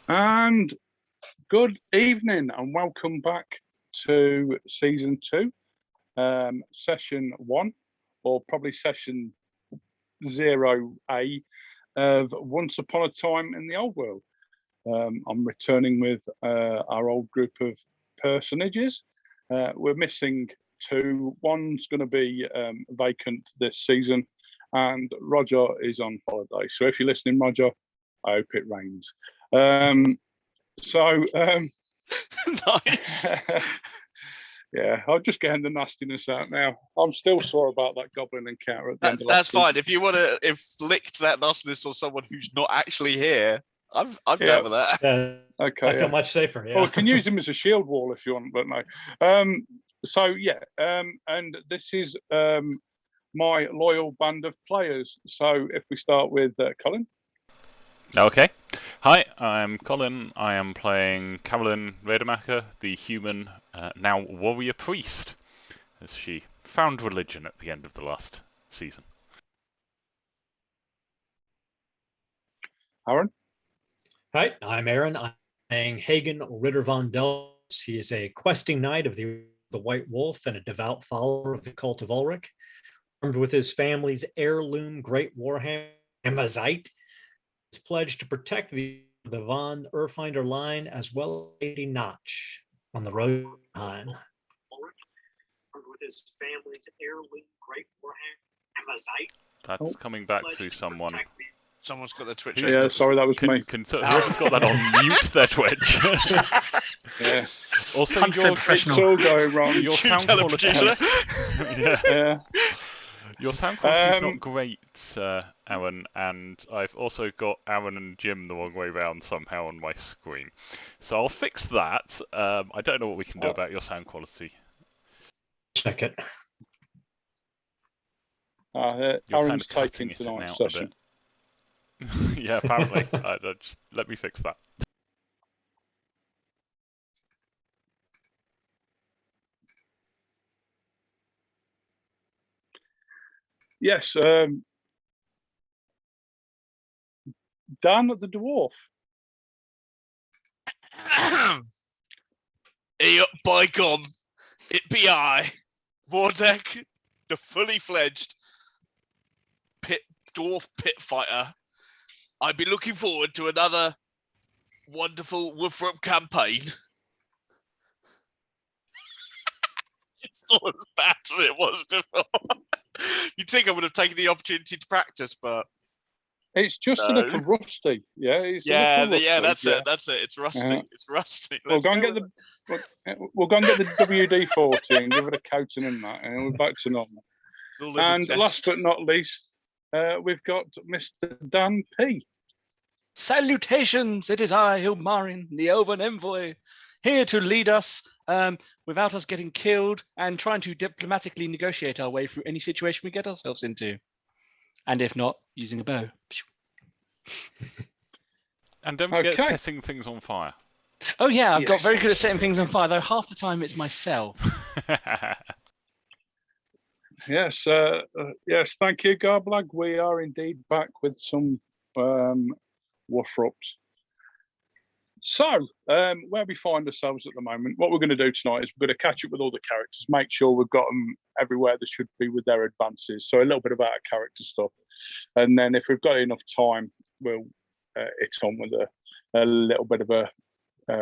And good evening and welcome back to season 2, session 1, or probably session 0A of Once Upon a Time in the Old World. I'm returning with our old group of personages. We're missing 2. One's going to be vacant this season, and Roger is on holiday. So if you're listening, Roger, I hope it rains. Nice. Yeah, I'm just getting the nastiness out now. I'm still sore about that goblin encounter at the end of That's fine. season. If you want to inflict that nastiness on someone who's not actually here, I'm down with that. Okay, I feel much safer. Yeah. Well, we can use him as a shield wall if you want, but no. And this is my loyal band of players. So if we start with Colin. Okay. Hi, I'm Colin. I am playing Carolyn Rademacher, the human, now warrior priest, as she found religion at the end of the last season. Aaron. Hi, I'm Aaron. I'm playing Hagen Ritter von Delves. He is a questing knight of the White Wolf and a devout follower of the cult of Ulrich. Armed with his family's heirloom Great Warhammer Amazite, he's pledged to protect the von Erfinder line as well as Lady Notch on the road to Hein. Armed with his family's heirloom Great Warhammer Amazite. That's coming back through someone. Someone's got their Twitch. Yeah, sorry, that was me. Whoever's got that on mute their Twitch. Yeah. Also, it's all going wrong. Your sound quality. Yeah. Your sound quality is not great, Aaron, and I've also got Aaron and Jim the wrong way round somehow on my screen. So I'll fix that. I don't know what we can do about your sound quality. Check it. You're Aaron's kind of taking cutting it tonight's out session. a bit. Yeah, apparently. Just let me fix that. Yes, Dan the dwarf. Hey up, bygone. It be I, Mordek, the fully fledged dwarf pit fighter. I'd be looking forward to another wonderful WFRP campaign. It's not as bad as it was before. You'd think I would have taken the opportunity to practice, but It's just a little rusty. Yeah, that's it. It's rusty. It's rusty. We'll go and get the WD-40 and give it a coating and that, and we're back to normal. And last but not least, we've got Mr. Dan P. Salutations! It is I, Ilmarin, the Elven Envoy, here to lead us without us getting killed and trying to diplomatically negotiate our way through any situation we get ourselves into. And if not, using a bow. And don't forget setting things on fire. Oh yeah, I've got very good at setting things on fire, though half the time it's myself. Yes, thank you, Garblag. We are indeed back with some WFRPs. So, where we find ourselves at the moment, what we're going to do tonight is we're going to catch up with all the characters, make sure we've got them everywhere they should be with their advances. So a little bit about our character stuff. And then if we've got enough time, we'll hit on with a little bit of a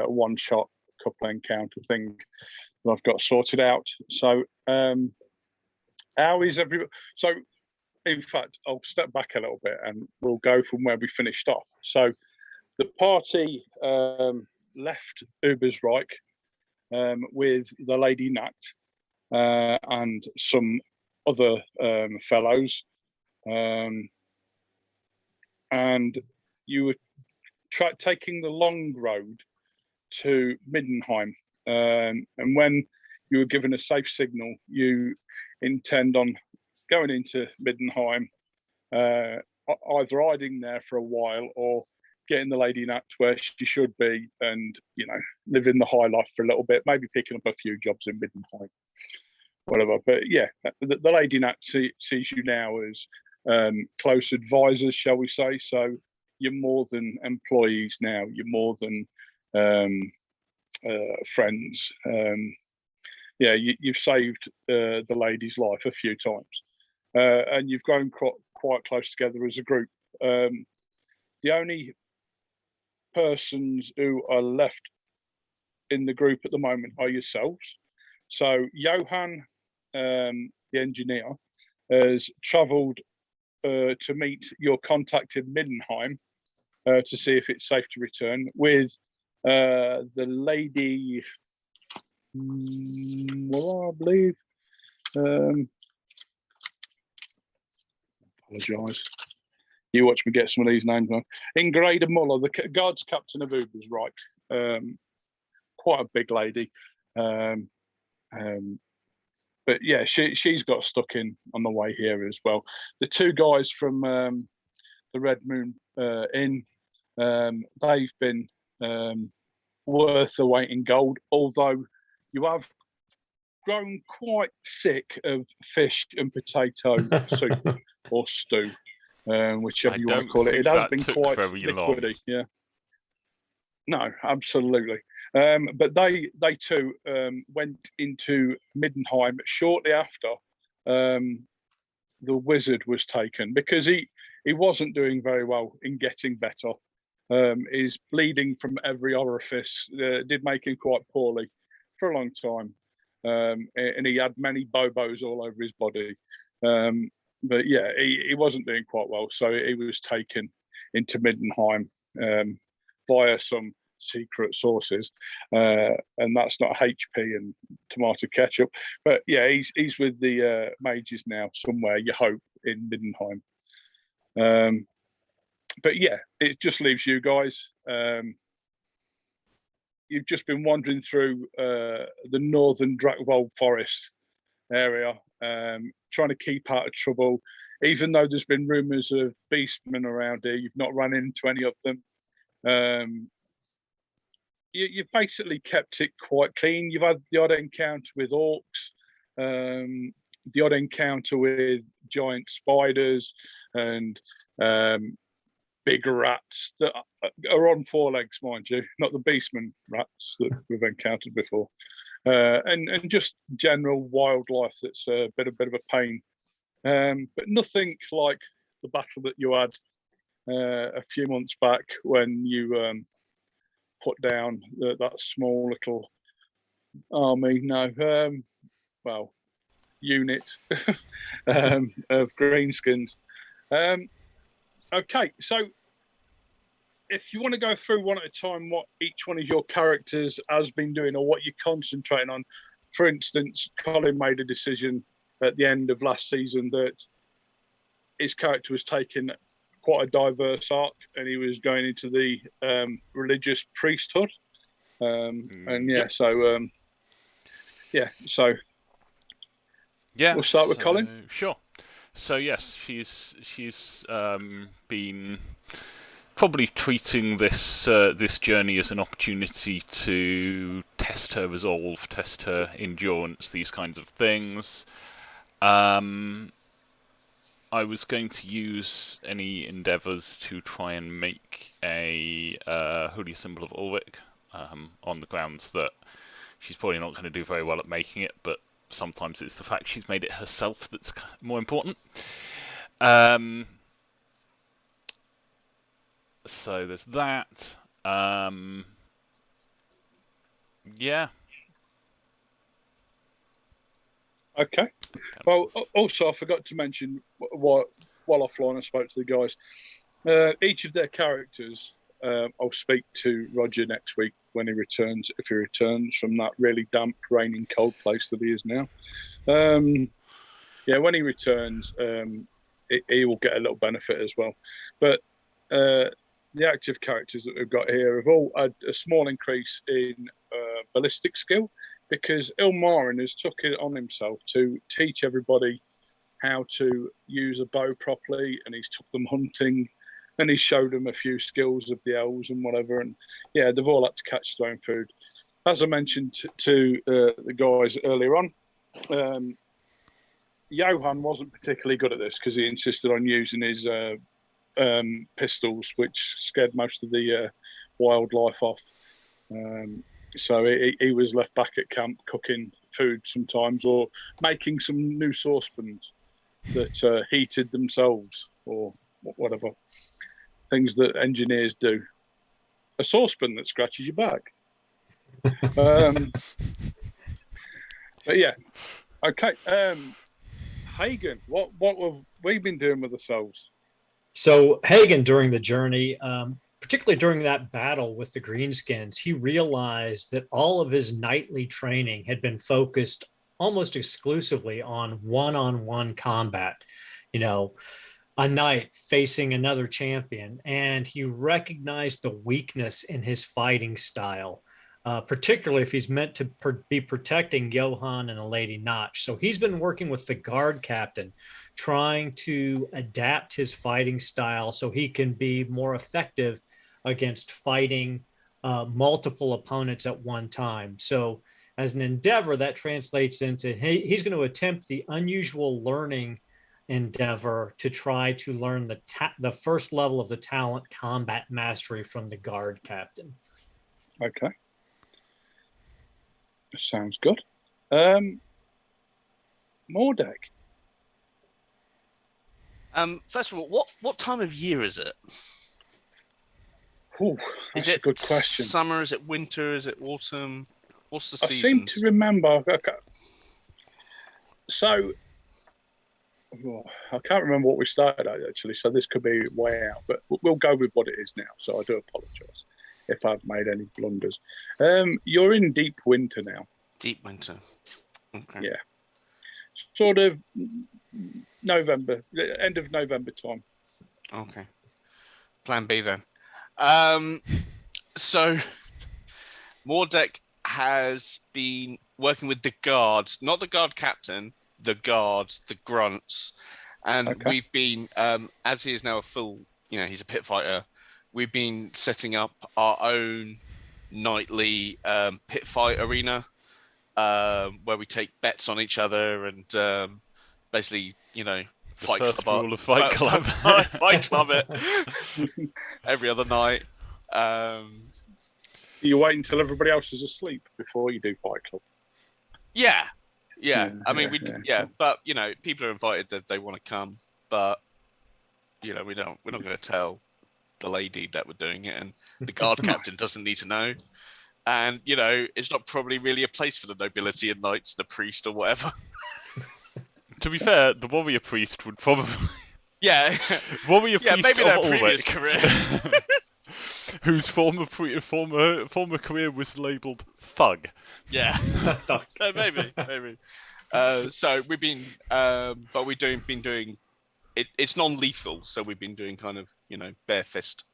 one-shot couple encounter thing that I've got sorted out. So, how is everybody? So, in fact, I'll step back a little bit and we'll go from where we finished off. So, the party left Ubersreich with the Lady Nat and some other fellows, and you were taking the long road to Middenheim, and when you were given a safe signal, you intend on going into Middenheim, either hiding there for a while or getting the Lady Nat where she should be and, living the high life for a little bit, maybe picking up a few jobs in Middenheim, whatever. But yeah, the Lady Nat sees you now as close advisors, shall we say. So you're more than employees now. You're more than friends. Yeah, you've saved the lady's life a few times, and you've grown quite close together as a group. The only persons who are left in the group at the moment are yourselves. So Johan, the engineer, has travelled to meet your contact in Middenheim to see if it's safe to return with the lady. Well, I believe. Apologise. You watch me get some of these names wrong. Ingrid Muller, the guards captain of Ubersreich. Quite a big lady. But yeah, she's got stuck in on the way here as well. The two guys from the Red Moon Inn, they've been worth the weight in gold, although you have grown quite sick of fish and potato soup or stew, whichever you want to call it. It has been quite liquidy, yeah. No, absolutely. But they too went into Middenheim shortly after the wizard was taken, because he wasn't doing very well in getting better. He's bleeding from every orifice. Did make him quite poorly for a long time, and he had many bobos all over his body. But yeah, he wasn't doing quite well, so he was taken into Middenheim via some secret sources, and that's not HP and tomato ketchup. But yeah, he's with the mages now somewhere, you hope, in Middenheim. But yeah, it just leaves you guys. You've just been wandering through the northern Drakvold forest area, trying to keep out of trouble. Even though there's been rumours of beastmen around here, you've not run into any of them. You've basically kept it quite clean. You've had the odd encounter with orcs, the odd encounter with giant spiders and big rats that are on four legs, mind you, not the beastmen rats that we've encountered before, and just general wildlife that's a bit of a pain, but nothing like the battle that you had a few months back when you put down that small little army, unit of greenskins. Okay, so if you want to go through one at a time what each one of your characters has been doing or what you're concentrating on. For instance, Colin made a decision at the end of last season that his character was taking quite a diverse arc and he was going into the religious priesthood. And yeah, so we'll start with Colin. Sure. So yes, she's been probably treating this this journey as an opportunity to test her resolve, test her endurance, these kinds of things. I was going to use any endeavours to try and make a holy symbol of Ulrich, on the grounds that she's probably not going to do very well at making it, but sometimes it's the fact she's made it herself that's more important. So there's that. Yeah. Okay. Well, also I forgot to mention while offline I spoke to the guys. Each of their characters, I'll speak to Roger next week when he returns, if he returns from that really damp, raining, cold place that he is now. Yeah, when he returns, he will get a little benefit as well. But the active characters that we've got here have all had a small increase in ballistic skill, because Ilmarin has took it on himself to teach everybody how to use a bow properly, and he's took them hunting, and he showed them a few skills of the elves and whatever, and yeah, they've all had to catch their own food. As I mentioned to the guys earlier on, Johan wasn't particularly good at this because he insisted on using his pistols, which scared most of the wildlife off. So he was left back at camp cooking food sometimes, or making some new saucepans that heated themselves, or whatever things that engineers do. A saucepan that scratches your back. But yeah, okay. Hagen, what have we been doing with ourselves? So Hagen, during the journey, particularly during that battle with the Greenskins, he realized that all of his nightly training had been focused almost exclusively on one-on-one combat. You know, a knight facing another champion, and he recognized the weakness in his fighting style, particularly if he's meant to be protecting Johann and the Lady Notch. So he's been working with the guard captain, trying to adapt his fighting style so he can be more effective against fighting multiple opponents at one time. So as an endeavor, that translates into he's going to attempt the unusual learning endeavor to try to learn the first level of the talent combat mastery from the guard captain. Okay. Sounds good. Mordek. First of all, what time of year is it? Ooh, that's a good question. Summer? Is it winter? Is it autumn? What's the season? I seem to remember. So, I can't remember what we started at actually. So this could be way out, but we'll go with what it is now. So I do apologise if I've made any blunders. You're in deep winter now. Deep winter. Okay. Yeah. Sort of November, end of November time. Okay. Plan B then. So Mordek has been working with the guards, not the guard captain, the guards, the grunts. And we've been, as he is now a full, he's a pit fighter, we've been setting up our own nightly pit fight arena where we take bets on each other and basically, Fight Club it every other night. You wait until everybody else is asleep before you do Fight Club. Yeah. I mean, but people are invited that they want to come, but we're not going to tell the lady that we're doing it, and the guard captain doesn't need to know. And it's not probably really a place for the nobility and knights, the priest or whatever. To be fair, the warrior priest would probably. Warrior priest maybe their of previous Ulrich, career. whose former career was labelled thug. Yeah, maybe. So we've been, but we've been doing it. It's non-lethal, so we've been doing kind of bare fist,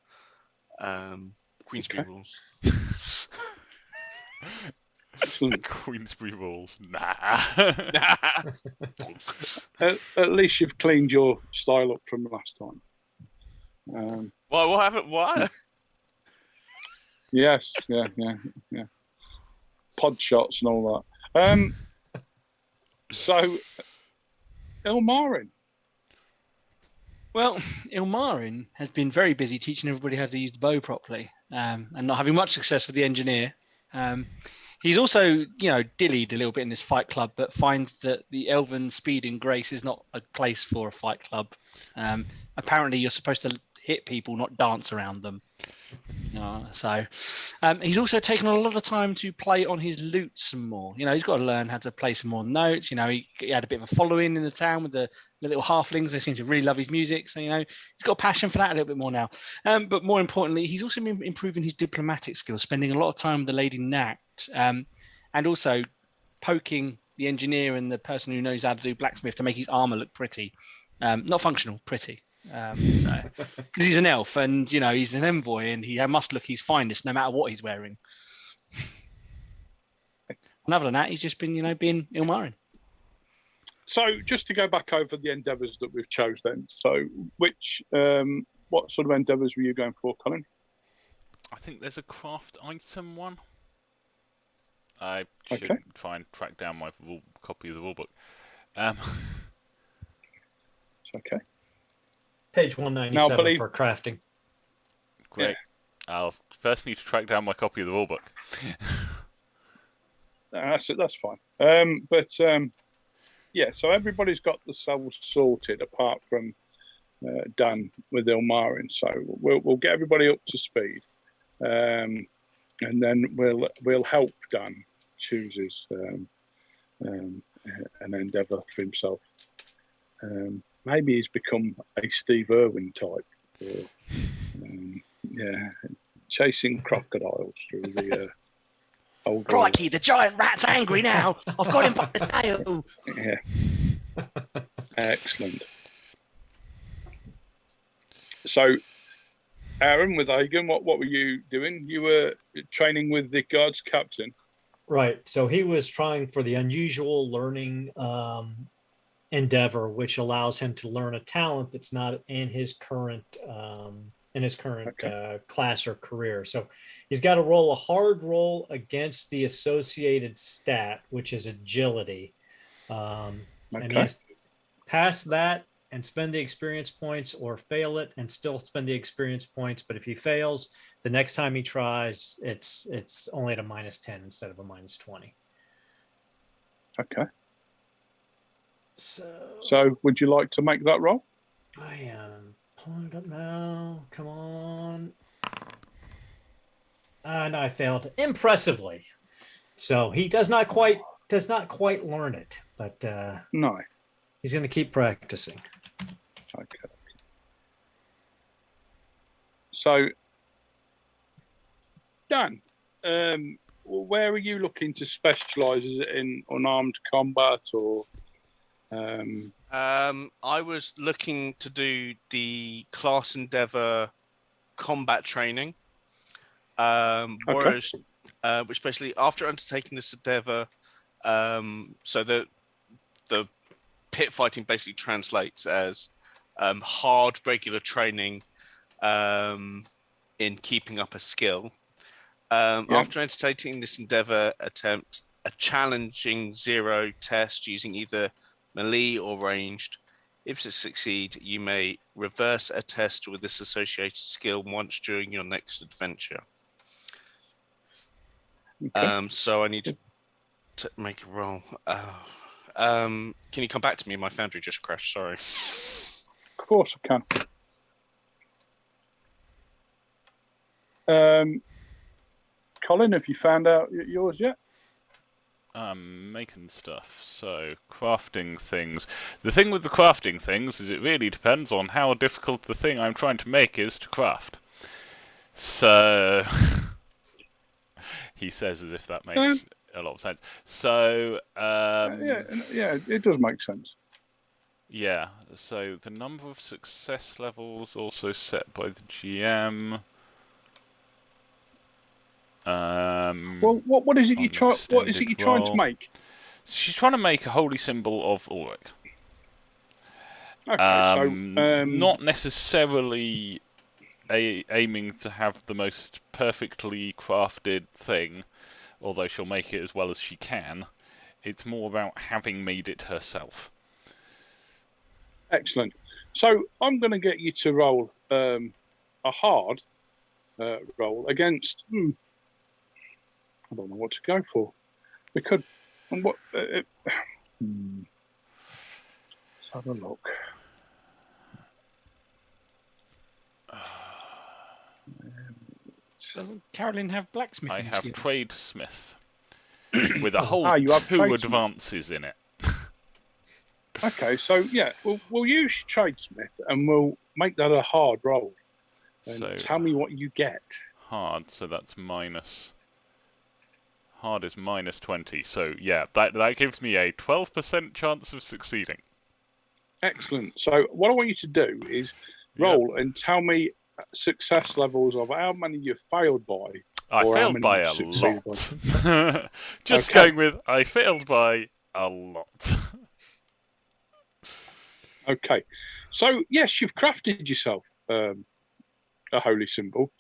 Queensbury rules. Queensbury rules. Nah. At least you've cleaned your style up from last time. What happened? What? Yes, yeah. Pod shots and all that. So, Ilmarin. Well, Ilmarin has been very busy teaching everybody how to use the bow properly, and not having much success with the engineer. He's also, dillied a little bit in this fight club, but finds that the elven speed and grace is not a place for a fight club. Apparently, you're supposed to hit people, not dance around them. So he's also taken a lot of time to play on his lute some more. He's got to learn how to play some more notes. He had a bit of a following in the town with the little halflings. They seem to really love his music. So, he's got a passion for that a little bit more now. But more importantly, he's also been improving his diplomatic skills, spending a lot of time with the Lady Nact, and also poking the engineer and the person who knows how to do blacksmith to make his armor look pretty. Not functional, pretty. Because he's an elf and he's an envoy and he must look his finest no matter what he's wearing. And other than that, he's just been being Ilmarin. So just to go back over the endeavours that we've chose then. So what sort of endeavours were you going for, Colin? I think there's a craft item one. I should try and track down my copy of the rulebook. Okay. Page 197 believe- for crafting. Great. I'll first need to track down my copy of the rulebook. That's fine. Yeah, so everybody's got the cells sorted apart from Dan with Ilmarin. So we'll get everybody up to speed, and then we'll help Dan choose an endeavour for himself. Maybe he's become a Steve Irwin type, or, chasing crocodiles through the old. Crikey, the giant rat's angry now. I've got him by the tail. Yeah. Excellent. So, Aaron, with Hagen, what were you doing? You were training with the guards captain. Right. So he was trying for the unusual learning endeavor, which allows him to learn a talent that's not in his current class or career. So he's got to roll a hard roll against the associated stat, which is agility. And he has to pass that and spend the experience points, or fail it and still spend the experience points. But if he fails, the next time he tries, it's only at a -10 instead of a -20. Okay. So would you like to make that roll? I am pulling it up now. Come on. And I failed impressively. So he does not quite learn it, but No. he's going to keep practicing. Okay. So, Dan, where are you looking to specialise? Is it in unarmed combat or? I was looking to do the class endeavor combat training. Whereas, which basically after undertaking this endeavor, so the pit fighting basically translates as hard regular training in keeping up a skill. After undertaking this endeavor, attempt a challenging 0 test using either melee or ranged. If you succeed, you may reverse a test with this associated skill once during your next adventure. Okay. So I need to make a roll. Can you come back to me? My foundry just crashed. Sorry. Of course I can. Colin, have you found out yours yet? I'm making stuff, so crafting things. The thing with the crafting things is it really depends on how difficult the thing I'm trying to make is to craft. So, he says as if that makes a lot of sense. So, yeah, it does make sense. Yeah, so the number of success levels also set by the GM. Well, what is it you try? What is it you're trying to make? She's trying to make a holy symbol of Ulrich. Okay, not necessarily aiming to have the most perfectly crafted thing, although she'll make it as well as she can. It's more about having made it herself. Excellent. So I'm going to get you to roll a hard roll against. I don't know what to go for. We could. What? Let's have a look. Doesn't Carolyn have blacksmithing? I have skill? tradesmith with a whole you have 2 tradesmith. advances in it. Okay, so yeah, we'll use tradesmith and we'll make that a hard roll. And So- tell me what you get. Hard, so that's minus. Hard is minus 20, so yeah, that gives me a 12% chance of succeeding. Excellent. So what I want you to do is roll and tell me success levels of how many you failed by. I or how failed many by you a succeeded lot. Just Okay. going with, I failed by a lot. Okay. So yes, you've crafted yourself a holy symbol,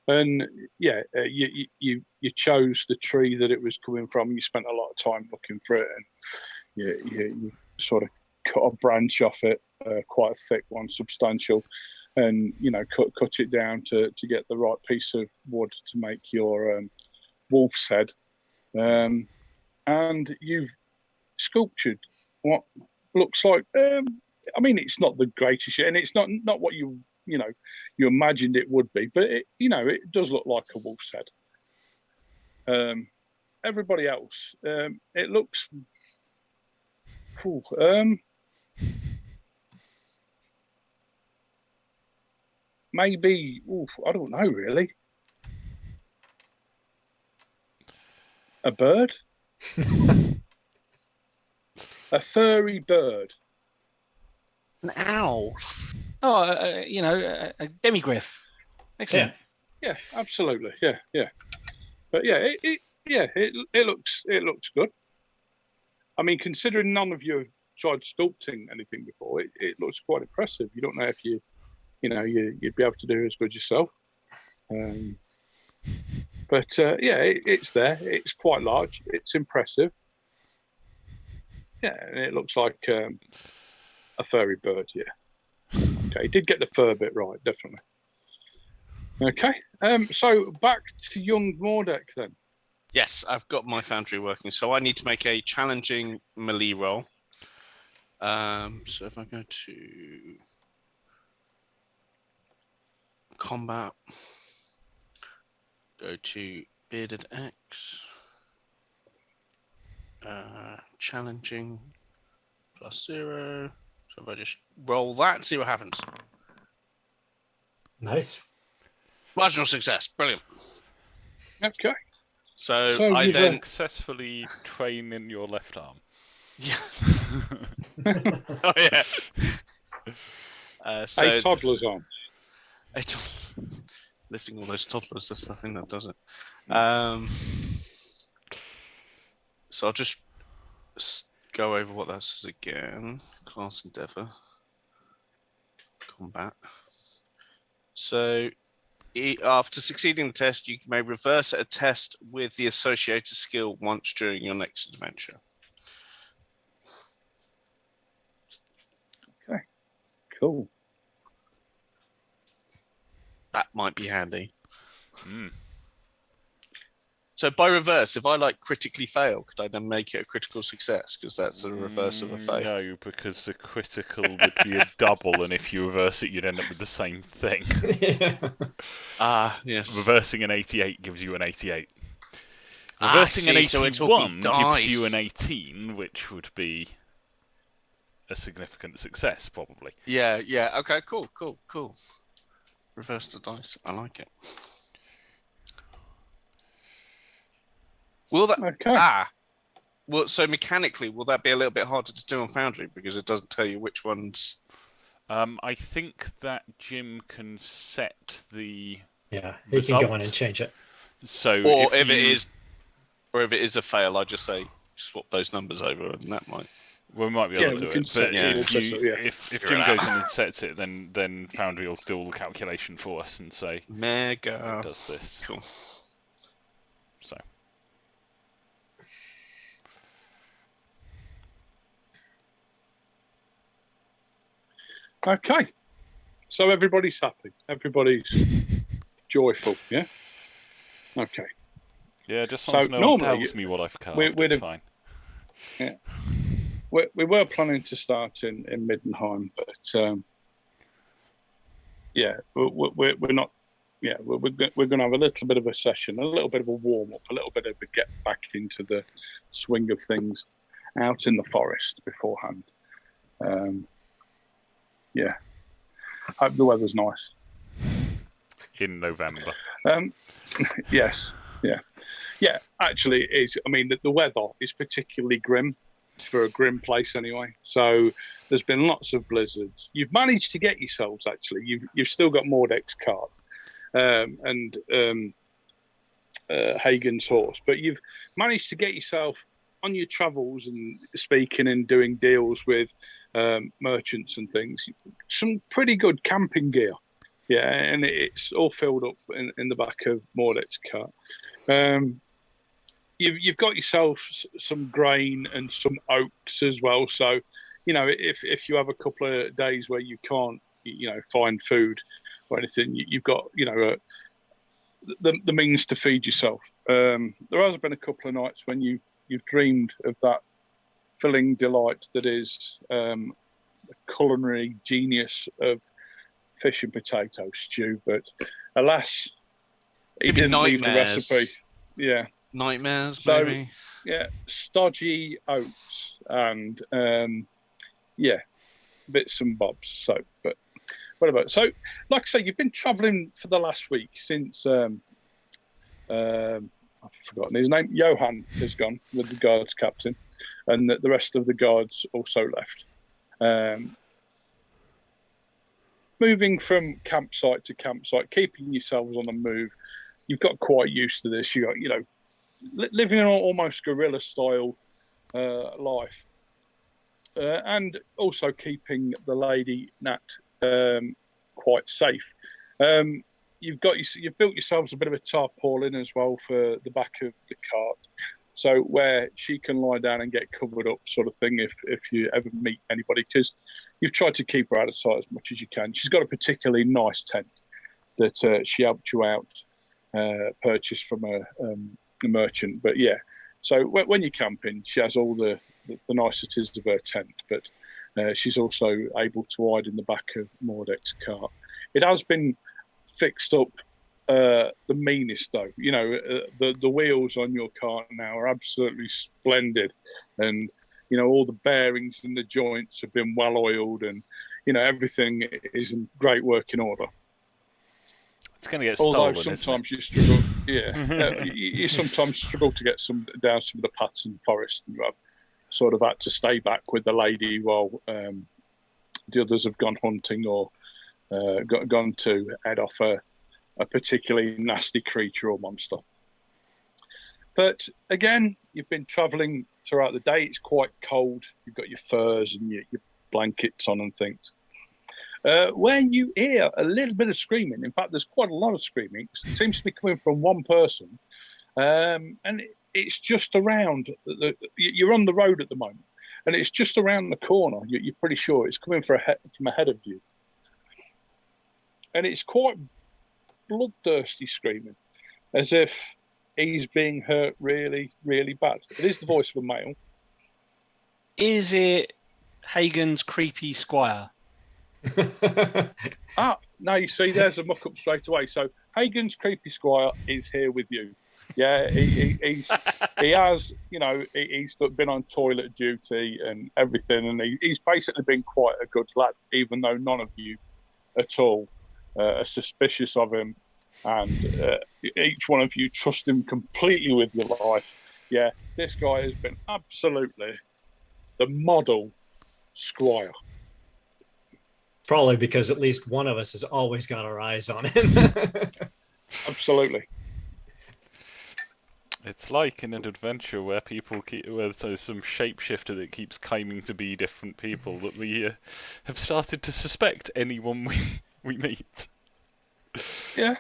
and yeah, you chose the tree that it was coming from. You spent a lot of time looking for it, and you sort of cut a branch off it, quite a thick one, substantial, and cut it down to get the right piece of wood to make your wolf's head, and you've sculptured what looks like. I mean, it's not the greatest shit, and it's not what you imagined it would be, but it does look like a wolf's head. Everybody else, it looks cool. Maybe, I don't know really. A bird? A furry bird. An owl. Oh, a demigriff. Excellent. Yeah, absolutely. Yeah. But yeah, it looks good. I mean, considering none of you have tried sculpting anything before, it looks quite impressive. You don't know if you'd be able to do as good yourself. But it's there. It's quite large. It's impressive. Yeah, and it looks like a furry bird. Yeah. Okay, he did get the fur bit right, definitely. Okay, so back to young Mordek then. Yes, I've got my foundry working, so I need to make a challenging melee roll. So if I go to combat, go to bearded X, challenging +0. So if I just roll that and see what happens. Nice. Marginal success. Brilliant. Okay. So I you've then successfully train in your left arm. Yeah. Oh yeah. So a toddler's arm. Lifting all those toddlers, that's the thing that does it. So I'll just go over what that says again. Class endeavor. Combat. So after succeeding the test, you may reverse a test with the associated skill once during your next adventure. Okay, cool. That might be handy. So by reverse, if I critically fail, could I then make it a critical success? Because that's the reverse of a fail. No, because the critical would be a double, and if you reverse it, you'd end up with the same thing. Yes. Reversing an 88 gives you an 88. Reversing an 81 gives you an 18, which would be a significant success, probably. Yeah. Okay, cool. Reverse the dice. I like it. Will that... Okay. Well, so mechanically, will that be a little bit harder to do on Foundry because it doesn't tell you which ones? I think that Jim can set the he can go in and change it. So if it is a fail, I just say swap those numbers over, and that might. We might be able to do it. But if Jim goes in and sets it, then Foundry will do all the calculation for us and say, Mega does this. Cool. So. Okay. So everybody's happy. Everybody's joyful, yeah? Okay. Yeah, just so no one tells me what I've carved, it's fine. Yeah. We were planning to start in Middenheim, but we're not. Yeah, we're going to have a little bit of a session, a little bit of a warm up, a little bit of a get back into the swing of things out in the forest beforehand. Yeah, hope the weather's nice in November. Yes, yeah. Actually, it's. I mean, the weather is particularly grim. For a grim place anyway. So there's been lots of blizzards. You've managed to get yourselves, actually. You've still got Mordek's cart and Hagen's horse, but you've managed to get yourself on your travels and speaking and doing deals with merchants and things. Some pretty good camping gear. Yeah, and it's all filled up in the back of Mordek's cart. You've got yourself some grain and some oats as well, so if you have a couple of days where you can't, find food or anything, you've got, the means to feed yourself. There has been a couple of nights when you've dreamed of that filling delight that is the culinary genius of fish and potato stew, but alas, he Maybe didn't leave the nightmares. recipe. Yeah, Nightmares, So- maybe. yeah, stodgy oats and bits and bobs. So, but whatever. So, like I say, you've been travelling for the last week since I've forgotten his name. Johan has gone with the guards captain, and the rest of the guards also left. Moving from campsite to campsite, keeping yourselves on the move. You've got quite used to this. You got, living an almost guerrilla style life, and also keeping the lady Nat quite safe. You've built yourselves a bit of a tarpaulin as well for the back of the cart, so where she can lie down and get covered up, sort of thing. If you ever meet anybody, because you've tried to keep her out of sight as much as you can. She's got a particularly nice tent that she helped you out purchase from a merchant. But yeah, so when you're camping, she has all the niceties of her tent, but she's also able to hide in the back of Mordek's cart. It has been fixed up the meanest though. The wheels on your cart now are absolutely splendid, and all the bearings and the joints have been well oiled, and everything is in great working order. It's going to get Although stolen, sometimes you struggle, you sometimes struggle to get down some of the paths in the forest, and you have sort of had to stay back with the lady while the others have gone hunting or gone to head off a particularly nasty creature or monster. But again, you've been travelling throughout the day. It's quite cold. You've got your furs and your blankets on and things. Where you hear a little bit of screaming, in fact, there's quite a lot of screaming. It seems to be coming from one person, and it's just around. You're on the road at the moment, and it's just around the corner. You're pretty sure it's coming from ahead of you, and it's quite bloodthirsty screaming, as if he's being hurt really, really bad. It is the voice of a male. Is it Hagen's creepy squire? No, you see, there's a muck up straight away. So Hagen's creepy squire is here with you. Yeah, he has, he's been on toilet duty and everything, and he's basically been quite a good lad, even though none of you at all are suspicious of him, and each one of you trust him completely with your life. Yeah, this guy has been absolutely the model squire. Probably because at least one of us has always got our eyes on him. Absolutely. It's like in an adventure where there's some shapeshifter that keeps claiming to be different people that we have started to suspect anyone we meet. Yeah.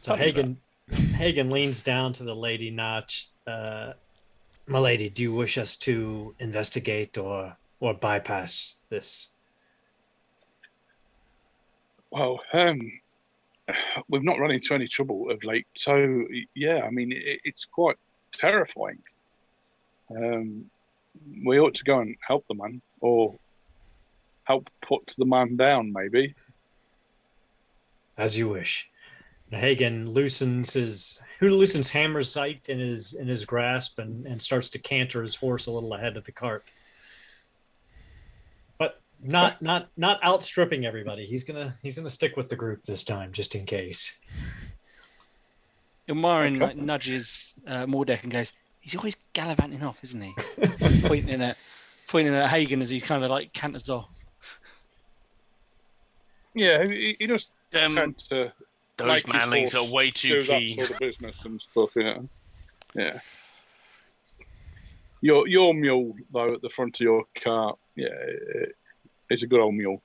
So Hagen leans down to the lady Notch. My lady, do you wish us to investigate or bypass this? Well, we've not run into any trouble of late, so yeah, I mean it's quite terrifying. We ought to go and help the man, or help put the man down, maybe. As you wish. Hagen loosens Hammer's sight in his grasp and starts to canter his horse a little ahead of the cart. But not outstripping everybody. He's gonna stick with the group this time, just in case. Ilmarin nudges Mordek and goes, "He's always gallivanting off, isn't he?" pointing at Hagen as he kind of like canters off. Yeah, he does tend to. Those manlings are way too keen. That sort of business and stuff, yeah. Your mule though at the front of your car, yeah, is a good old mule.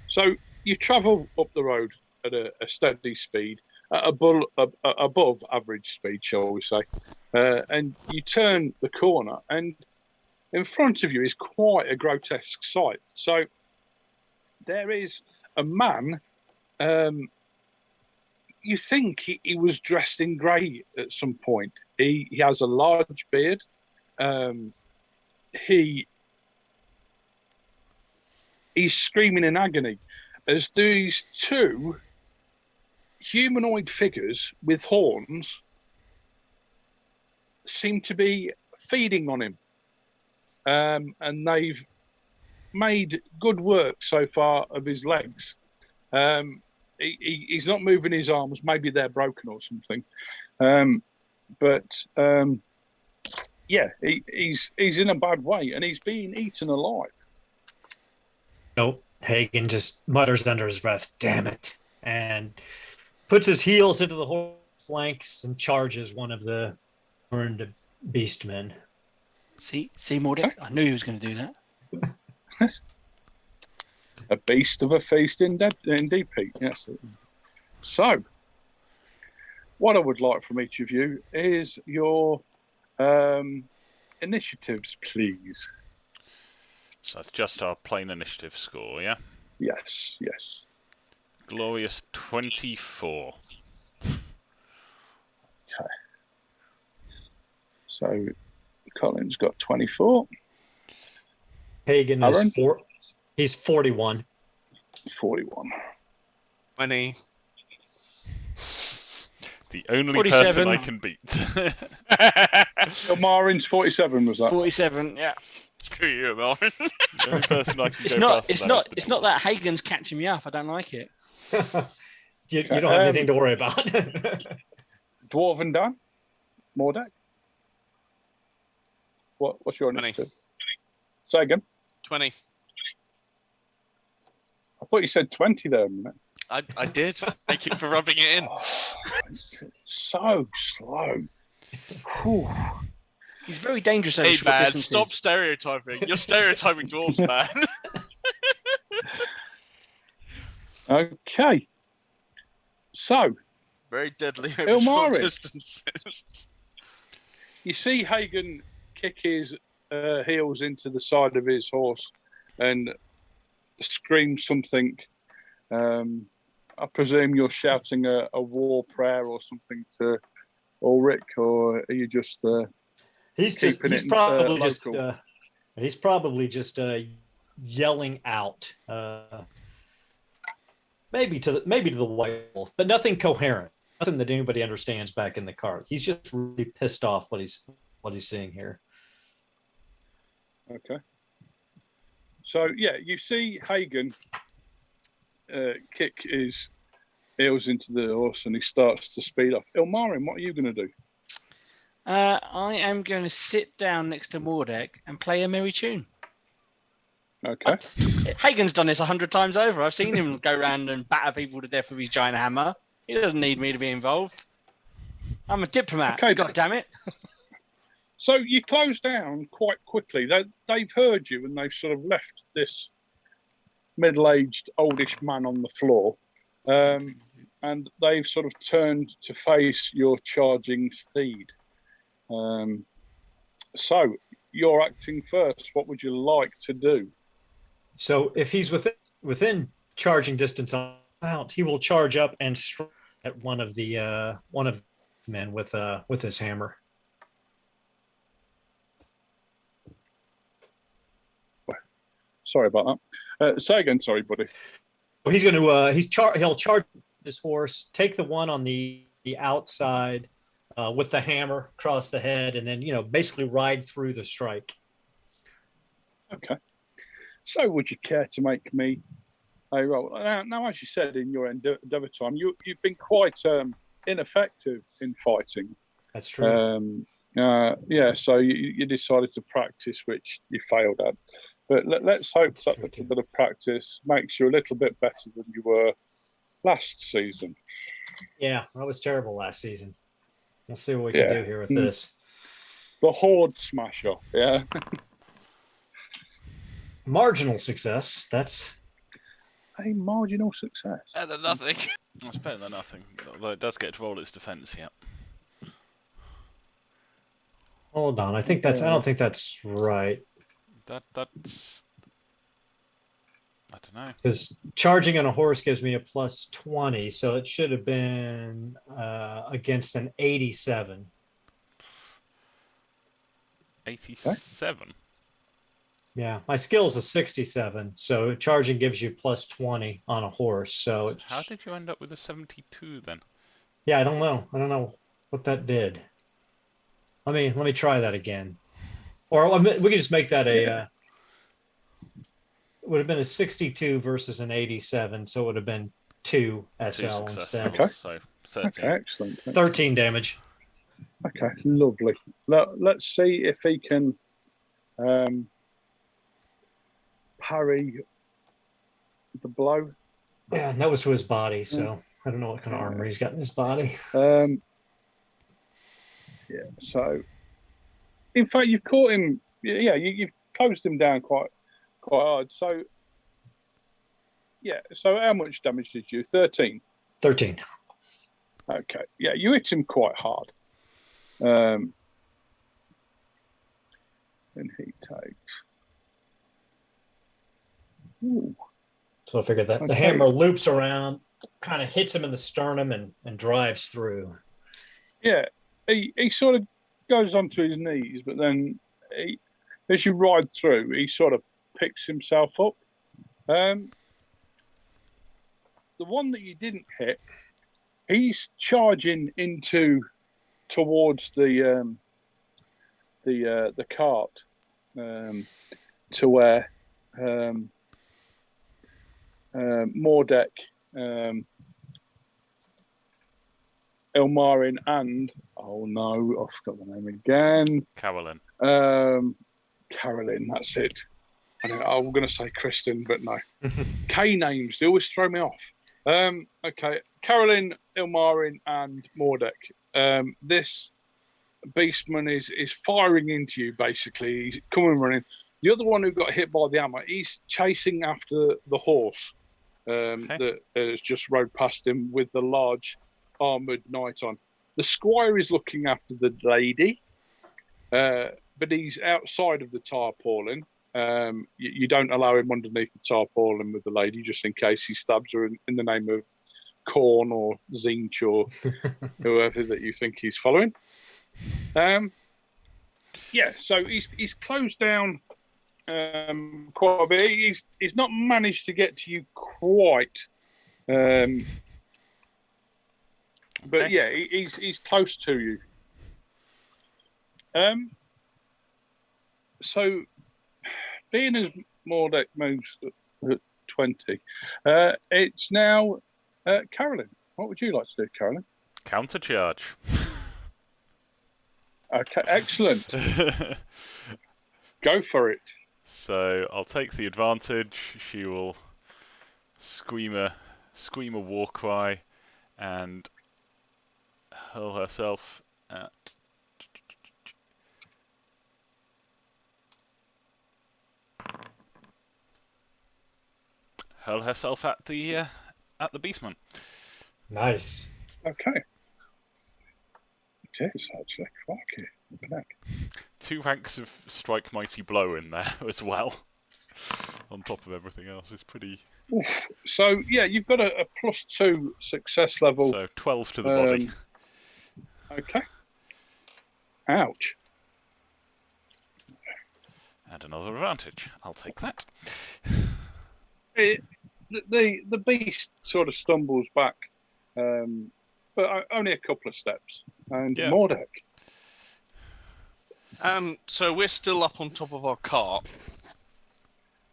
So you travel up the road at a steady speed. at above average speed, shall we say. And you turn the corner, and in front of you is quite a grotesque sight. So there is a man. You think he was dressed in grey at some point. He has a large beard. He's screaming in agony as these two humanoid figures with horns seem to be feeding on him. And they've made good work so far of his legs. He's not moving his arms. Maybe they're broken or something. Yeah, he's in a bad way, and he's being eaten alive. Nope. Hagen just mutters under his breath, "Damn it," and puts his heels into the horse flanks and charges one of the horned beastmen. See, Mordek? I knew he was going to do that. A beast of a feast indeed, Pete. Yes. So, what I would like from each of you is your initiatives, please. So that's just our plain initiative score, yeah? Yes. Glorious 24. Okay. So, Colin's got 24. Hagen Aaron? is he's 41. 41. 20. The only 47. person I can beat. Marin's 47, was that? 47, yeah. Screw you, Marvin. The only person I can It's go not. faster It's than not. is the It's not that Hagen's catching me up. I don't like it. You don't have anything to worry about. Dwarven Dan? Mordek? What's your 20. initiative? Say again. 20. I thought you said 20 there a minute. I did. Thank you for rubbing it in. So slow. Whew. He's very dangerous over Hey, short man, distances. stop stereotyping. You're stereotyping dwarves, man. Okay. So, Very deadly over short Ilmarin. distances. you see Hagen kick his heels into the side of his horse and scream something. I presume you're shouting a war prayer or something to Ulrich, or are you just He's probably just yelling out, maybe to the White Wolf, but nothing coherent, nothing that anybody understands back in the cart. He's just really pissed off what he's seeing here. Okay. So yeah, you see Hagen kick his heels into the horse and he starts to speed up. Ilmarin, what are you going to do? I am going to sit down next to Mordek and play a merry tune. Okay. Hagen's done this 100 times over. I've seen him go around and batter people to death with his giant hammer. He doesn't need me to be involved. I'm a diplomat. Okay. God damn it. So you close down quite quickly. They've heard you and they've sort of left this middle-aged, oldish man on the floor. And they've sort of turned to face your charging steed. So you're acting first. What would you like to do? So if he's within charging distance out, he will charge up and strike at one of the men with his hammer. Sorry about that. Say again, sorry, buddy. Well, he's going to he'll charge his horse, take the one on the outside with the hammer across the head, and then basically ride through the strike. Okay. So, would you care to make me a roll? Now, as you said in your endeavour time, you've been quite ineffective in fighting. That's true. Yeah. So you decided to practice, which you failed at. But let's hope that little bit of practice makes you a little bit better than you were last season. Yeah, I was terrible last season. We'll see what we can do here with this. The Horde Smasher, yeah. Marginal success. That's A marginal success. Better than nothing. That's better than nothing. Although it does get to roll its defense, yeah. Hold on, I don't think that's right. That's... I don't know. Because charging on a horse gives me a plus 20, so it should have been against an 87. 87? Yeah, my skill's a 67, so charging gives you plus 20 on a horse. So How did you end up with a 72 then? Yeah, I don't know. I don't know what that did. Let me try that again. Or we can just make that a... it would have been a 62 versus an 87, so it would have been 2 SL instead. Okay. So 13. Okay, excellent. 13 damage. Okay, lovely. Let's see if he can parry the blow. Yeah, and that was to his body, so I don't know what kind of armor he's got in his body. Yeah, so in fact you've caught him. Yeah, you've closed him down quite hard. So yeah, so how much damage did you? 13. 13. Okay, yeah, you hit him quite hard. And he takes. Ooh. So I figured that the hammer loops around, kind of hits him in the sternum and drives through. Yeah, he sort of goes onto his knees, but then as you ride through, he sort of picks himself up. The one that you didn't hit, he's charging towards the cart to where Mordek, Ilmarin, and oh no, I forgot the name again. Carolyn. Carolyn, that's it. I'm going to say Kristen, but no. K names, they always throw me off. Okay, Carolyn, Ilmarin, and Mordek. This beastman is firing into you, basically. He's coming running. The other one who got hit by the hammer, he's chasing after the horse that has just rode past him with the large armoured knight on. The squire is looking after the lady, but he's outside of the tarpaulin. You don't allow him underneath the tarpaulin with the lady, just in case he stabs her in the name of Korn or Zinch or whoever that you think he's following. Yeah, so he's closed down quite a bit. He's not managed to get to you quite, but yeah, he's close to you. So, being as Mordek moves at 20, it's now Carolyn. What would you like to do, Carolyn? Countercharge. Okay, excellent. Go for it. So I'll take the advantage. She will scream a war cry and hurl herself at the beastman. Nice. Okay. It is actually crikey. Look at that. 2 ranks of strike mighty blow in there as well. On top of everything else, it's pretty. Oof. So yeah, you've got a +2 success level. So 12 to the body. Okay. Ouch. And another advantage. I'll take that. The beast sort of stumbles back, but only a couple of steps. And Mordek. So we're still up on top of our cart.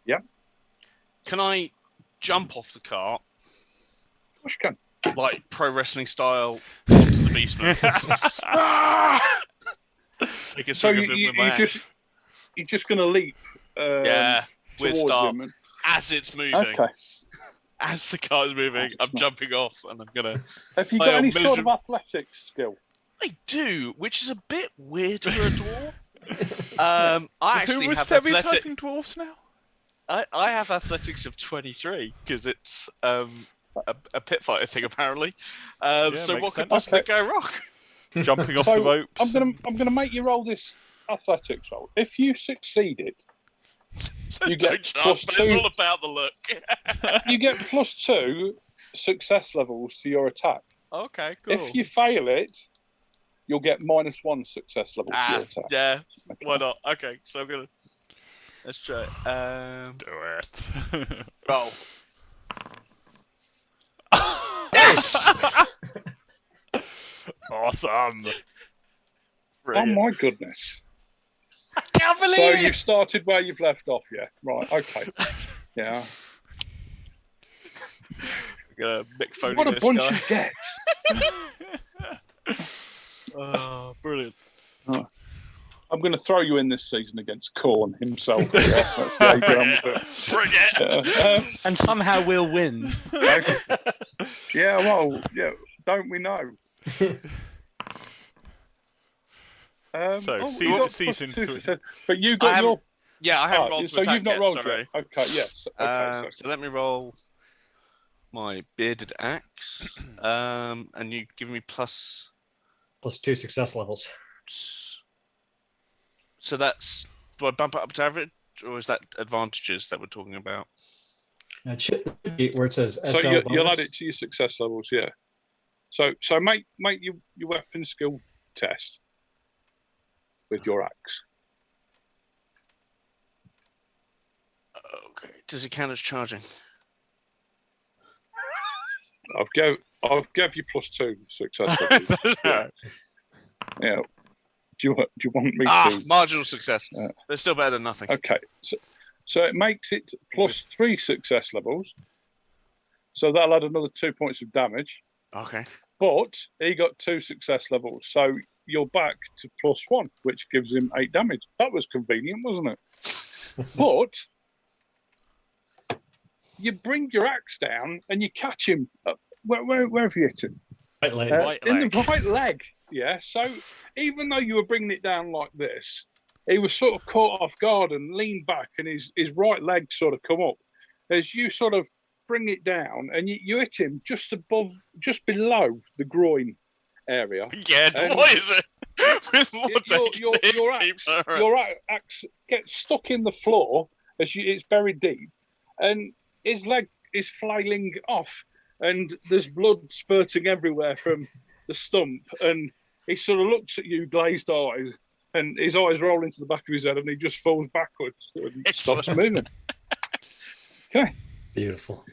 Yep. Can I jump off the cart? Of course you can. Like pro wrestling style onto the beastman. Take a swing of him with my axe. You're just going to leap. With start him. As it's moving. Okay. As the cart is moving, I'm jumping off and I'm going to. Have you got any sort of athletics skill? I do, which is a bit weird for a dwarf. I actually Who was have stereotyping dwarves now? I have athletics of 23 because it's a pit fighter thing apparently. So what could possibly go wrong? Jumping off the ropes. I'm gonna make you roll this athletics roll. If you succeed it, There's you get no chance, but it's all about the look. you get +2 success levels to your attack. Okay, cool. If you fail it, you'll get -1 success level to your attack. Yeah, why not? Okay, so I'm gonna let's try. Do it. Roll. Yes. Awesome. Brilliant. Oh my goodness! I can't believe So it. you've started where you've left off, yeah? Right. Okay. Yeah. Mick Foley What a this bunch guy. of gets! Oh, brilliant. I'm going to throw you in this season against Korn himself. Yeah, that's the way you get on with it. Bring it. And somehow we'll win. Yeah, well, yeah, don't we know? So, you got season +2 3. success, but you got your. Yeah, I haven't rolled to So attack you've not yet, rolled sorry. yet. Okay, yes. Okay, So let me roll my bearded axe. And you give me plus. +2 success levels. So that's, do I bump it up to average, or is that advantages that we're talking about? Now, it should be where it says SL so you'll bonus. add it to your success levels, yeah. So make your weapon skill test with your axe. Okay. Does it count as charging? I'll give you +2 success levels. Yeah. Do you want me to? Marginal success. But still better than nothing. Okay. So it makes it +3 success levels. So that'll add another 2 points of damage. Okay. But he got 2 success levels. So you're back to +1, which gives him 8 damage. That was convenient, wasn't it? But you bring your axe down and you catch him. Where have you hit him? Right leg. In the right leg. Yeah. So even though you were bringing it down like this, he was sort of caught off guard and leaned back, and his right leg sort of come up as you sort of bring it down, and you hit him just below the groin area. Yeah, And what is it? With your axe gets stuck in the floor as it's buried deep, and his leg is flailing off, and there's blood spurting everywhere from the stump, and he sort of looks at you, glazed eyes, and his eyes roll into the back of his head, and he just falls backwards and stops moving. Okay. Beautiful.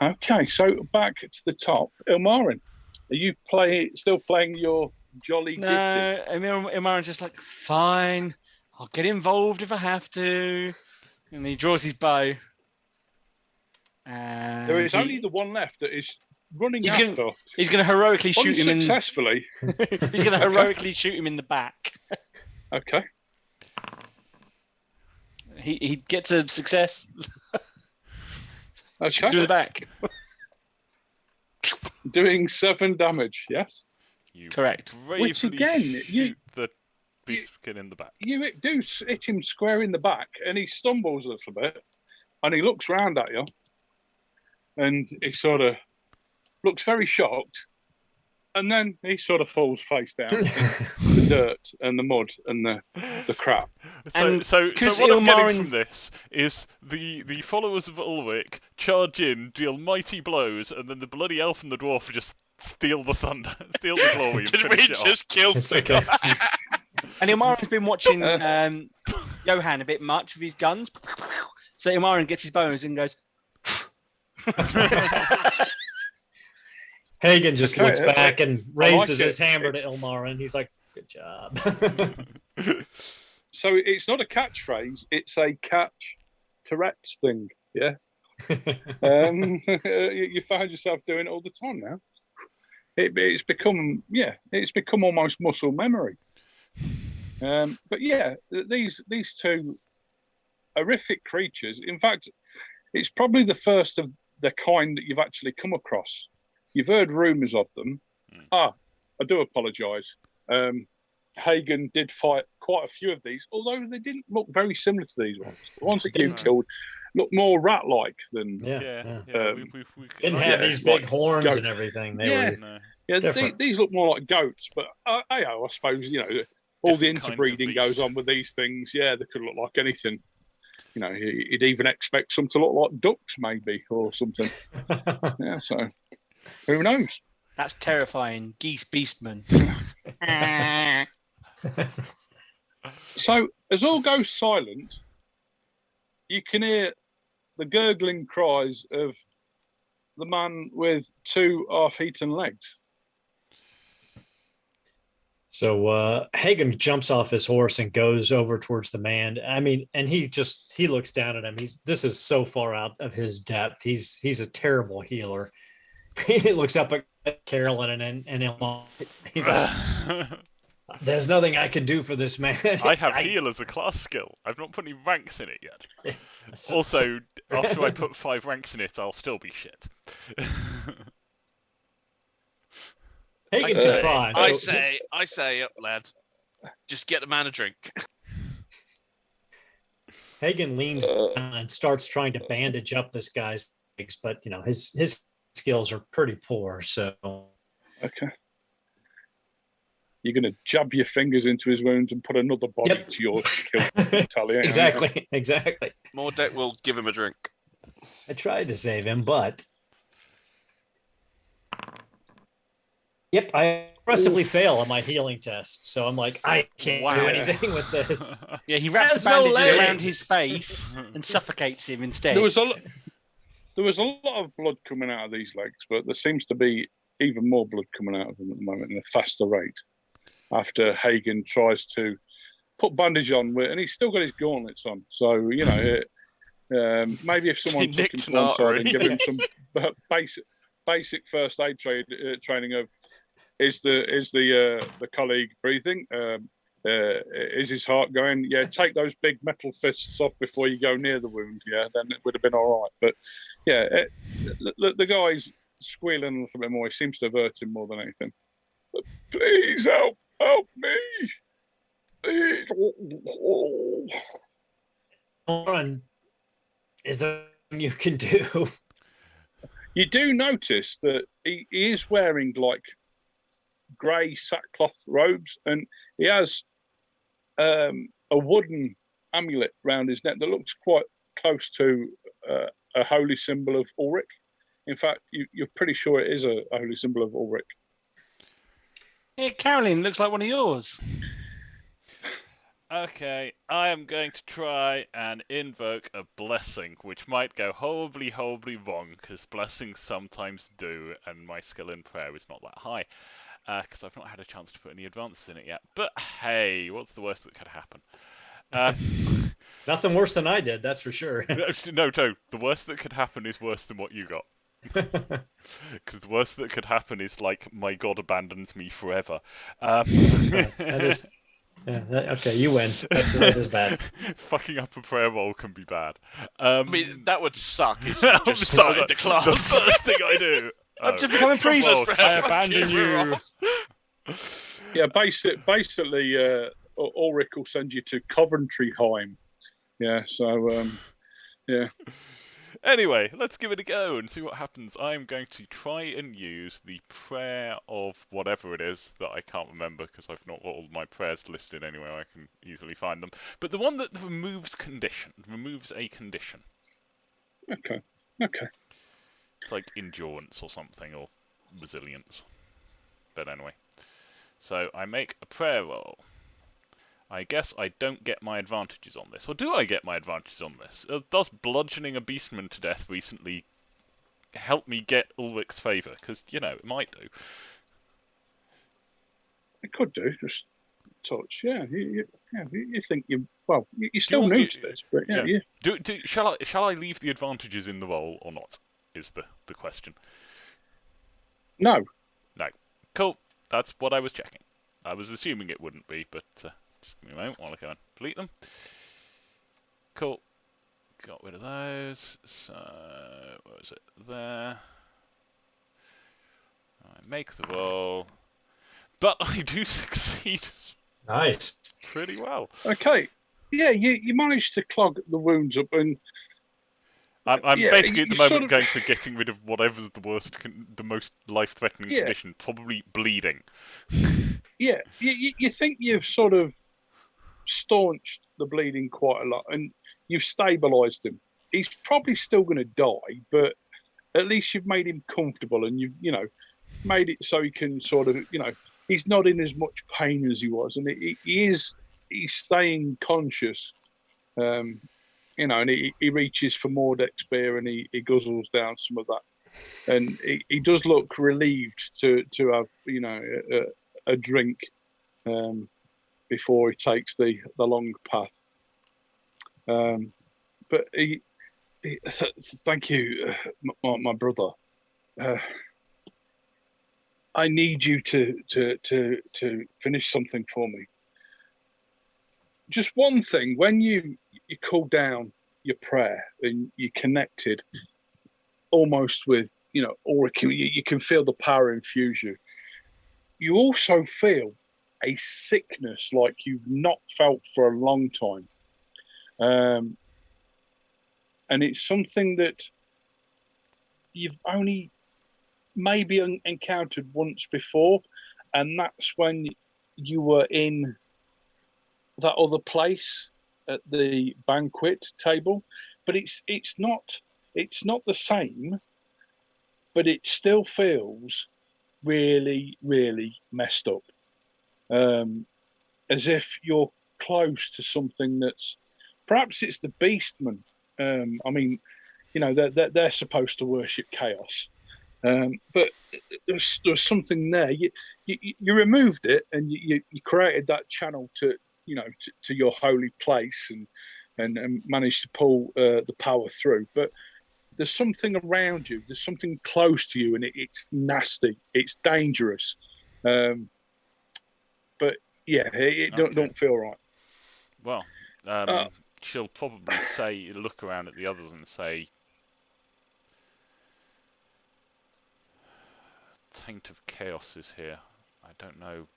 Okay, so back to the top. Ilmarin, are you still playing your jolly No, gitty? Ilmarin's just like, fine, I'll get involved if I have to. And he draws his bow. And There is only the one left that is running He's after. He's going to heroically shoot him in. Unsuccessfully. He's going to heroically shoot him in the back. Okay. He gets a success. Okay. To the back. Doing 7 damage, yes? You Correct. Which bravely again, shoot the beast skin in the back. You do hit him square in the back, and he stumbles a little bit, and he looks round at you, and he sort of looks very shocked, and then he sort of falls face down in the dirt and the mud and the crap. So what I'm getting from this is the followers of Ulrich charge in, deal mighty blows, and then the bloody elf and the dwarf just steal the thunder, steal the glory. Did we just kill Okay. And Ilmarin's been watching Johan a bit much with his guns. So Ilmarin gets his bows and goes. Hagen just looks Okay, back and raises it. his hammer to Ilmarin. He's like, good job. So it's not a catchphrase; it's a catch Tourette's thing. Yeah. You find yourself doing it all the time now. It's become almost muscle memory. But yeah, these two horrific creatures. In fact, it's probably the first of the kind that you've actually come across. You've heard rumours of them. I do apologise. Hagen did fight quite a few of these, although they didn't look very similar to these ones. The ones that you killed look more rat-like than. Didn't have these big horns goat. and everything. They were these look more like goats, but I suppose all the interbreeding goes on with these things. Yeah, they could look like anything. You'd even expect some to look like ducks, maybe, or something. Yeah, so who knows? That's terrifying. Geese beastmen. So as all goes silent, you can hear the gurgling cries of the man with 2 half-eaten legs. So Hagen jumps off his horse and goes over towards the man. I mean, and he looks down at him. This is so far out of his depth. He's a terrible healer. He looks up at Carolyn and he's like, there's nothing I can do for this man. I have heal as a class skill. I've not put any ranks in it yet. Also, after I put 5 ranks in it, I'll still be shit. Hagen's fine. I say, lad, just get the man a drink. Hagen leans down and starts trying to bandage up this guy's legs, but his skills are pretty poor. So okay. You're going to jab your fingers into his wounds and put another body to yours to kill Talia. Exactly. Mordek will give him a drink. I tried to save him, but I aggressively fail on my healing test. So I'm like, I can't do anything with this. Yeah, he wraps the bandages around his face and suffocates him instead. There was a lot of blood coming out of these legs, but there seems to be even more blood coming out of them at the moment in a faster rate. After Hagen tries to put bandage on, and he's still got his gauntlets on. So maybe if someone took him to one side and give him some basic first aid training of is the colleague breathing? Is his heart going? Yeah, take those big metal fists off before you go near the wound. Yeah, then it would have been all right. But yeah, the guy's squealing a little bit more. He seems to have hurt him more than anything. But please help me. Please. Lauren, is there anything you can do? You do notice that he is wearing like grey sackcloth robes, and he has a wooden amulet round his neck that looks quite close to a holy symbol of Ulrich. In fact, you're pretty sure it is a holy symbol of Ulrich. Yeah, Caroline looks like one of yours. Okay, I am going to try and invoke a blessing, which might go horribly wrong, because blessings sometimes do, and my skill in prayer is not that high, because I've not had a chance to put any advances in it yet. But hey, what's the worst that could happen? Nothing worse than I did, that's for sure. No, the worst that could happen is worse than what you got. Because the worst that could happen is like my god abandons me forever. That is, okay, you win. That is bad. Fucking up a prayer roll can be bad. I mean, that would suck if you just started the class. The first thing I do. I'm just becoming priest. I abandon you. Yeah, basically, Ulrich will send you to Coventryheim. Yeah, so yeah. Anyway, let's give it a go and see what happens. I'm going to try and use the prayer of whatever it is that I can't remember because I've not got all my prayers listed anywhere. I can easily find them. But the one that removes a condition. Okay. It's like endurance or something, or resilience. But anyway. So I make a prayer roll. I guess I don't get my advantages on this. Or do I get my advantages on this? Does bludgeoning a beastman to death recently help me get Ulrich's favour? Because, it might do. It could do, just touch. Yeah, you think you're still new to this, but yeah. Shall I leave the advantages in the roll or not? Is the question. No. Cool. That's what I was checking. I was assuming it wouldn't be, but just give me a moment while I go and delete them. Cool. Got rid of those. So, where is it? There. I make the roll. But I do succeed Nice. Pretty well. Okay. Yeah, you managed to clog the wounds up, and I'm yeah, basically at the you moment sort of- going for getting rid of whatever's the most life-threatening Yeah. condition, probably bleeding. Yeah, you think you've sort of staunched the bleeding quite a lot, and you've stabilised him. He's probably still going to die, but at least you've made him comfortable, and you've made it so he can sort of he's not in as much pain as he was, and he's staying conscious. And he reaches for Mordek's beer and he guzzles down some of that, and he does look relieved to have a drink before he takes the long path. But thank you, my brother. I need you to finish something for me. Just one thing: when you call down your prayer and you connected almost with auric, you can feel the power infuse you. You also feel a sickness like you've not felt for a long time. And it's something that you've only maybe encountered once before, and that's when you were in that other place at the banquet table. But it's not the same, but it still feels really, really messed up. As if you're close to something that's perhaps it's the beastmen. I mean, they're supposed to worship chaos, but there's something there. You removed it and you created that channel to your holy place and managed to pull the power through. But there's something around you. There's something close to you, and it's nasty. It's dangerous. But yeah, it don't feel right. Well, she'll probably look around at the others and say, "Taint of chaos is here. I don't know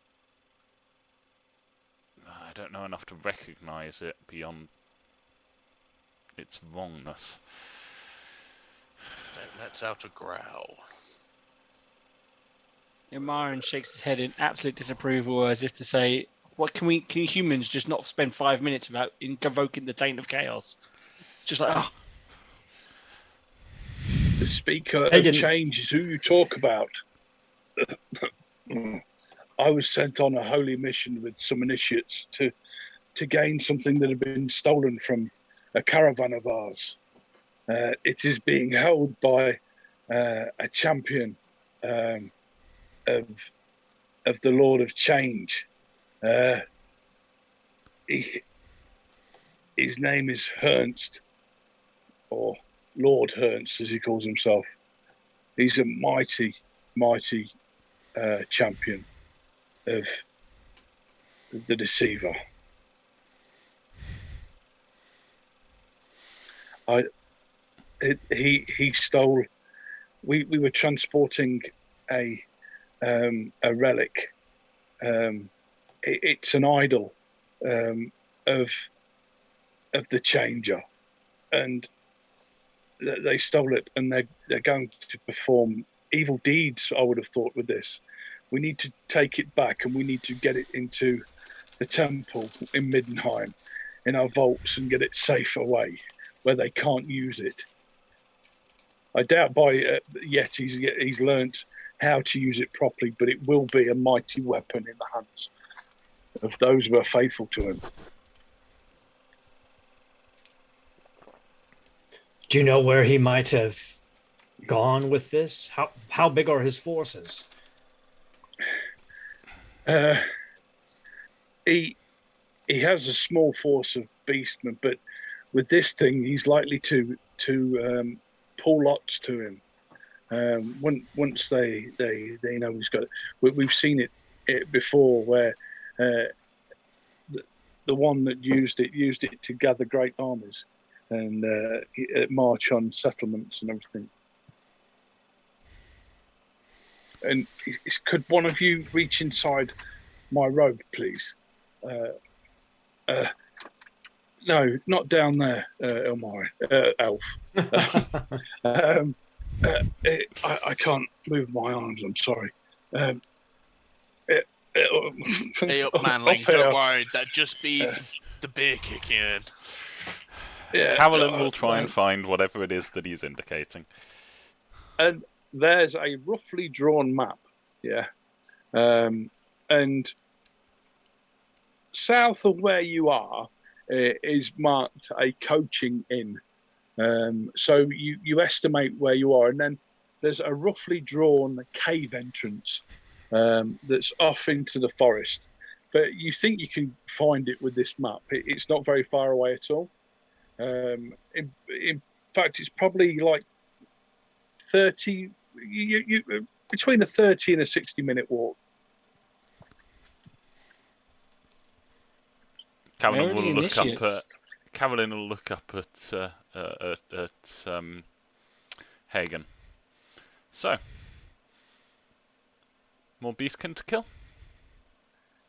enough to recognise it beyond its wrongness." That lets out a growl. Marin shakes his head in absolute disapproval, as if to say, "What can humans just not spend 5 minutes about invoking the taint of chaos?" Just like, oh. The speaker of change is who you talk about. I was sent on a holy mission with some initiates to gain something that had been stolen from a caravan of ours. It is being held by a champion of the Lord of Change. His name is Hernst, or Lord Hernst, as he calls himself. He's a mighty, mighty champion of the Deceiver. He stole. We were transporting a relic. It's an idol of the Changer, and they stole it, and they're going to perform evil deeds, I would have thought, with this. We need to take it back, and we need to get it into the temple in Middenheim, in our vaults, and get it safe away where they can't use it. I doubt yet he's learnt how to use it properly, but it will be a mighty weapon in the hands of those who are faithful to him. Do you know where he might have gone with this? How big are his forces? He has a small force of beastmen, but with this thing, he's likely to pull lots to him. Once they know he's got it. We've seen it before, where the one that used it to gather great armies and march on settlements and everything. And could one of you reach inside my robe, please? No, not down there, Elmari, Elf. I can't move my arms. I'm sorry. Hey up, manling. Don't worry. That just be the beer kicking in. Yeah, Carolyn will try and find whatever it is that he's indicating. And there's a roughly drawn map. Yeah. And south of where you are is marked a coaching inn. So you estimate where you are, and then there's a roughly drawn cave entrance that's off into the forest. But you think you can find it with this map. It's not very far away at all. In fact, it's probably like 30, between a 30 and a 60-minute walk. Carolyn will look up at Hagen. So, more beastkin to kill?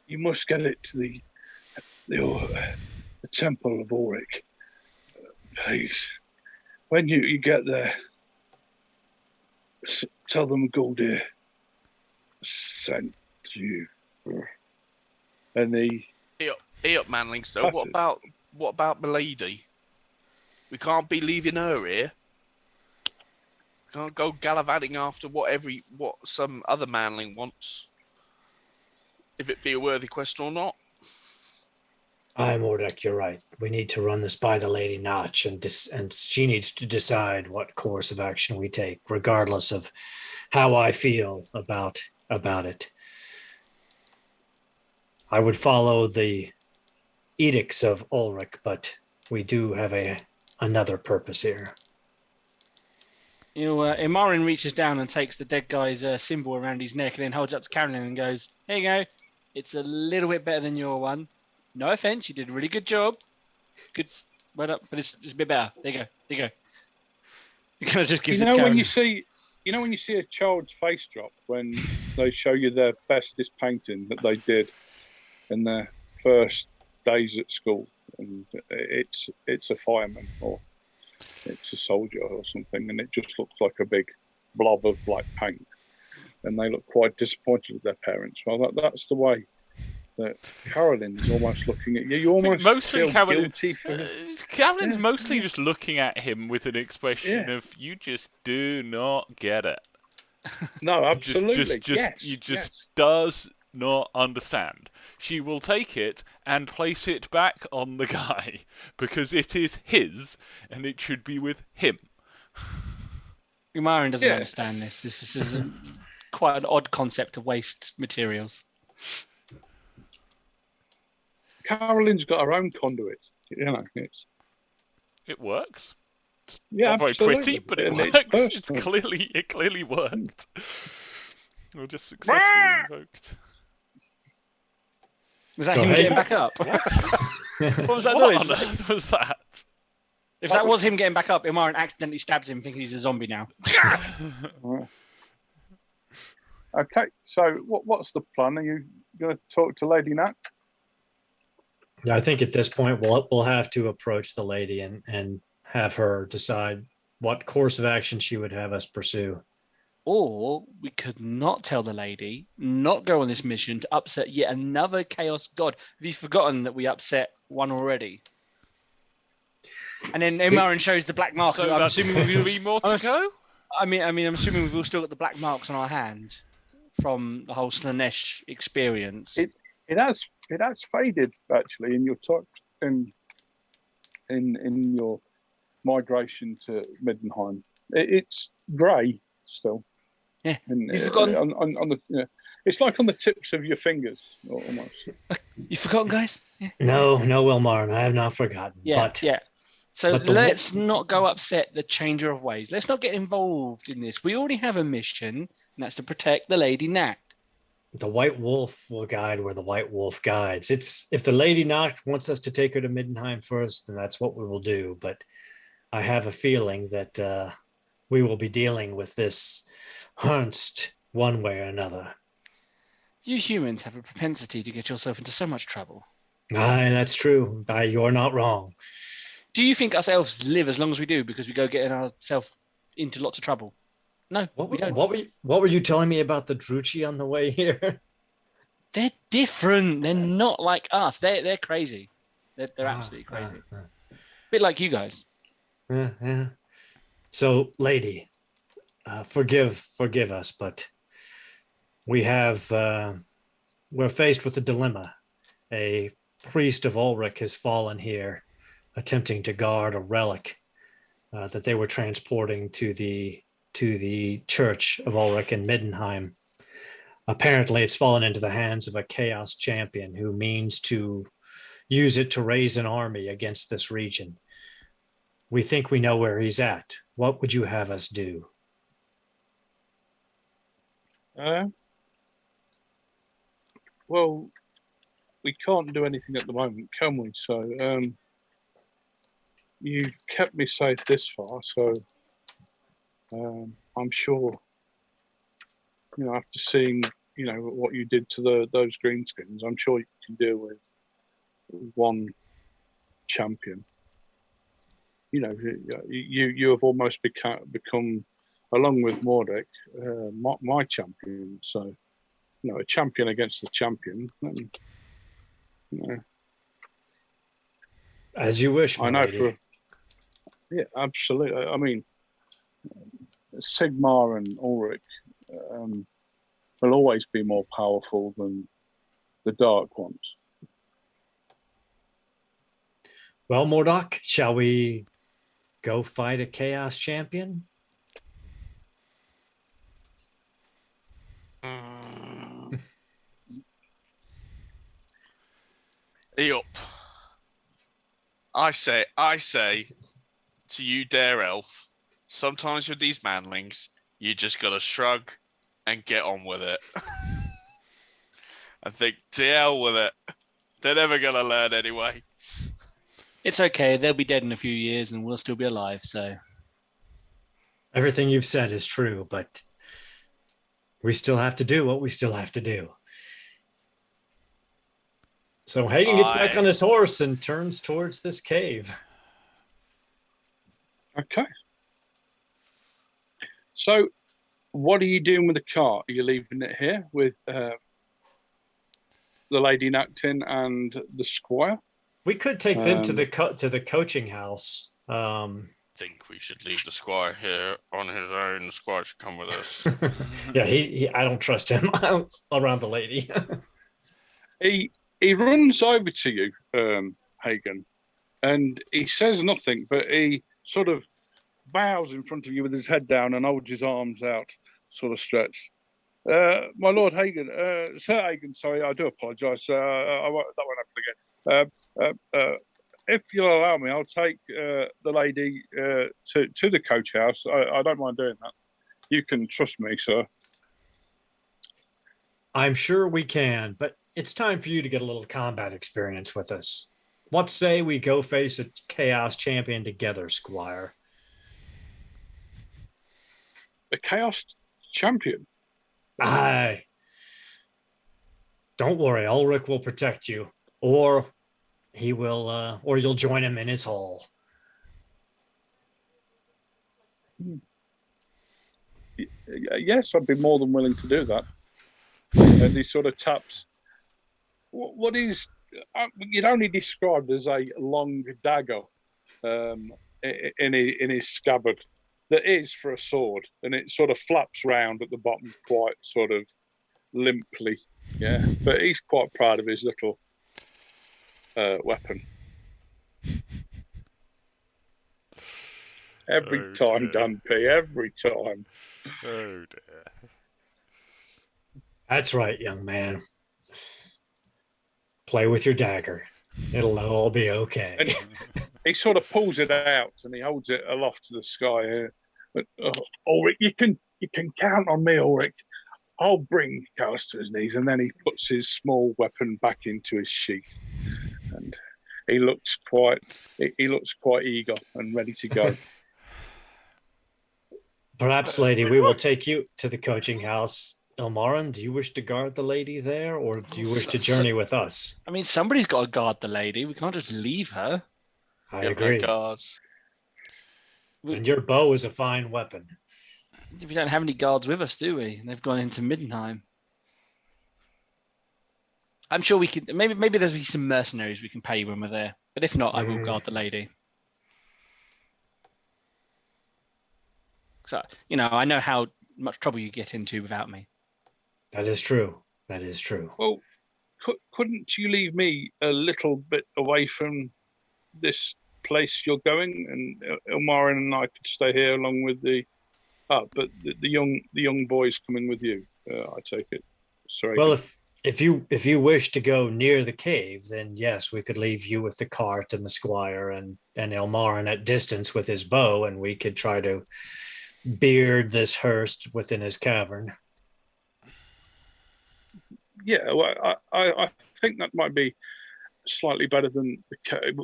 You must get it to the Temple of Ulrich. Please. When you get there, tell them Guldir sent you. And Hey up, manling. So what about Milady? We can't be leaving her here. Can't go gallivanting after what some other manling wants. If it be a worthy quest or not. Aye, Mordek, you're right. We need to run this by the Lady Notch, and she needs to decide what course of action we take, regardless of how I feel about it. I would follow the edicts of Ulrich, but we do have another purpose here. Imarin reaches down and takes the dead guy's symbol around his neck and then holds up to Carolyn and goes, "Here you go. It's a little bit better than your one. No offense, you did a really good job. Good, well up, but it's a bit better. There you go. It kind of just gives it to Carolyn. When you see a child's face drop when they show you their bestest painting that they did in their first days at school, and it's a fireman or it's a soldier or something, and it just looks like a big blob of black paint, and they look quite disappointed with their parents. Well, that's the way that Carolyn is almost looking at you. You almost feel guilty for Carolyn's mostly just looking at him with an expression of "you just do not get it." No, absolutely. He just does not understand. She will take it and place it back on the guy because it is his and it should be with him. Umarin doesn't understand this. This is quite an odd concept of waste materials. Carolyn's got her own conduit. It works. It's not very pretty, but it works. It clearly worked. Or just successfully invoked. Was that him getting back up? What? What was that What noise? on earth was that? If that was him getting back up, Imarin accidentally stabs him thinking he's a zombie now. Okay, so what's the plan? Are you going to talk to Lady Nat? Yeah, I think at this point we'll have to approach the lady and have her decide what course of action she would have us pursue. Or we could not tell the lady, not go on this mission to upset yet another chaos god. Have you forgotten that we upset one already? And then Imarin shows the black mark. So I'm assuming we've 3 more to go? I'm assuming we've all still got the black marks on our hand from the whole Slanesh experience. It has faded actually in your talk in your migration to Middenheim. It's grey still. Yeah. And, You've forgotten. On the it's like on the tips of your fingers almost. You've forgotten, guys? Yeah. No, Wilmarn, I have not forgotten. Yeah. So let's not go upset the Changer of Ways. Let's not get involved in this. We already have a mission, and that's to protect the Lady Nat. The White Wolf will guide where the White Wolf guides. If the Lady Nat wants us to take her to Middenheim first, then that's what we will do. But I have a feeling that we will be dealing with this Ernst one way or another. You humans have a propensity to get yourself into so much trouble. Aye, that's true. Aye, you're not wrong. Do you think us elves live as long as we do because we go getting ourselves into lots of trouble? No, we don't. What were you telling me about the Druchi on the way here? They're different. They're not like us. They're crazy. They're absolutely crazy. Bit like you guys. Yeah. So, lady, forgive us, but we're faced with a dilemma. A priest of Ulrich has fallen here, attempting to guard a relic that they were transporting to the church of Ulrich in Middenheim. Apparently, it's fallen into the hands of a chaos champion who means to use it to raise an army against this region. We think we know where he's at. What would you have us do? Well, we can't do anything at the moment, can we? So, you've kept me safe this far, so I'm sure, after seeing, what you did to those greenskins, I'm sure you can deal with one champion. You have almost become, along with Mordek, my champion. So, a champion against a champion. As you wish, my I know. lady. Yeah, absolutely. I mean, Sigmar and Ulrich will always be more powerful than the Dark Ones. Well, Mordok, shall we go fight a chaos champion? Yup. I say to you, Dare Elf, sometimes with these manlings, you just gotta shrug and get on with it. I think to hell with it. They're never gonna learn anyway. It's okay. They'll be dead in a few years and we'll still be alive, so. Everything you've said is true, but we still have to do what we still have to do. So Hagen gets back on his horse and turns towards this cave. Okay. So, what are you doing with the cart? Are you leaving it here with the Lady Nactin and the Squire? We could take them to the coaching house. Think we should leave the Squire here on his own. The Squire should come with us. Yeah, I don't trust him around the lady. He runs over to you, Hagen, and he says nothing, but he sort of bows in front of you with his head down and holds his arms out, sort of stretched. My Lord Hagen, Sir Hagen, sorry, I do apologise. That won't happen again. If you'll allow me, I'll take the lady to the coach house. I don't mind doing that. You can trust me, sir. I'm sure we can, but it's time for you to get a little combat experience with us. What say we go face a chaos champion together, Squire? A chaos champion? Aye. Don't worry, Ulrich will protect you, or he will, or you'll join him in his hall. Yes, I'd be more than willing to do that. And he sort of taps. What is? You'd only described as a long dagger in his scabbard that is for a sword, and it sort of flaps round at the bottom quite sort of limply. Yeah, but he's quite proud of his little weapon. Every time, Dunphy, every time. Oh dear. That's right, young man. Play with your dagger. It'll all be okay. And he sort of pulls it out and he holds it aloft to the sky. But Ulrich, you can count on me, Ulrich. I'll bring Carlos to his knees, and then he puts his small weapon back into his sheath, and he looks quite eager and ready to go. Perhaps, lady, we will take you to the coaching house. Ilmarin, do you wish to guard the lady there, or do you wish to journey with us? I mean, somebody's got to guard the lady. We can't just leave her. I We have no agree. guards. And your bow is a fine weapon. We don't have any guards with us, do we? They've gone into Middenheim. I'm sure we could. Maybe there's be some mercenaries we can pay when we're there. But if not, I will guard the lady. So I know how much trouble you get into without me. That is true. That is true. Well, couldn't you leave me a little bit away from this place you're going, and Ilmarin and I could stay here along with the. But the young boy's coming with you. I take it. Sorry. Well, if you wish to go near the cave, then yes, we could leave you with the cart and the squire and Ilmarin at distance with his bow, and we could try to beard this Hurst within his cavern. Yeah, well, I think that might be slightly better than the cave.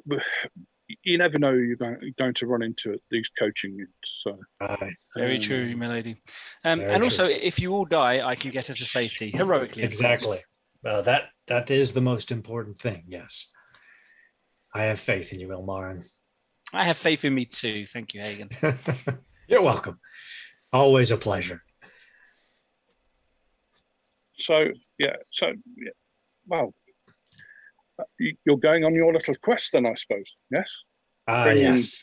You never know you're going to run into it, these coaching units. So very true, my lady. And also, if you all die, I can get her to safety heroically. Exactly. That is the most important thing. Yes, I have faith in you, Ilmarin. I have faith in me too. Thank you, Hagen. You're welcome. Always a pleasure. So well, you're going on your little quest then, I suppose. Yes. Yes.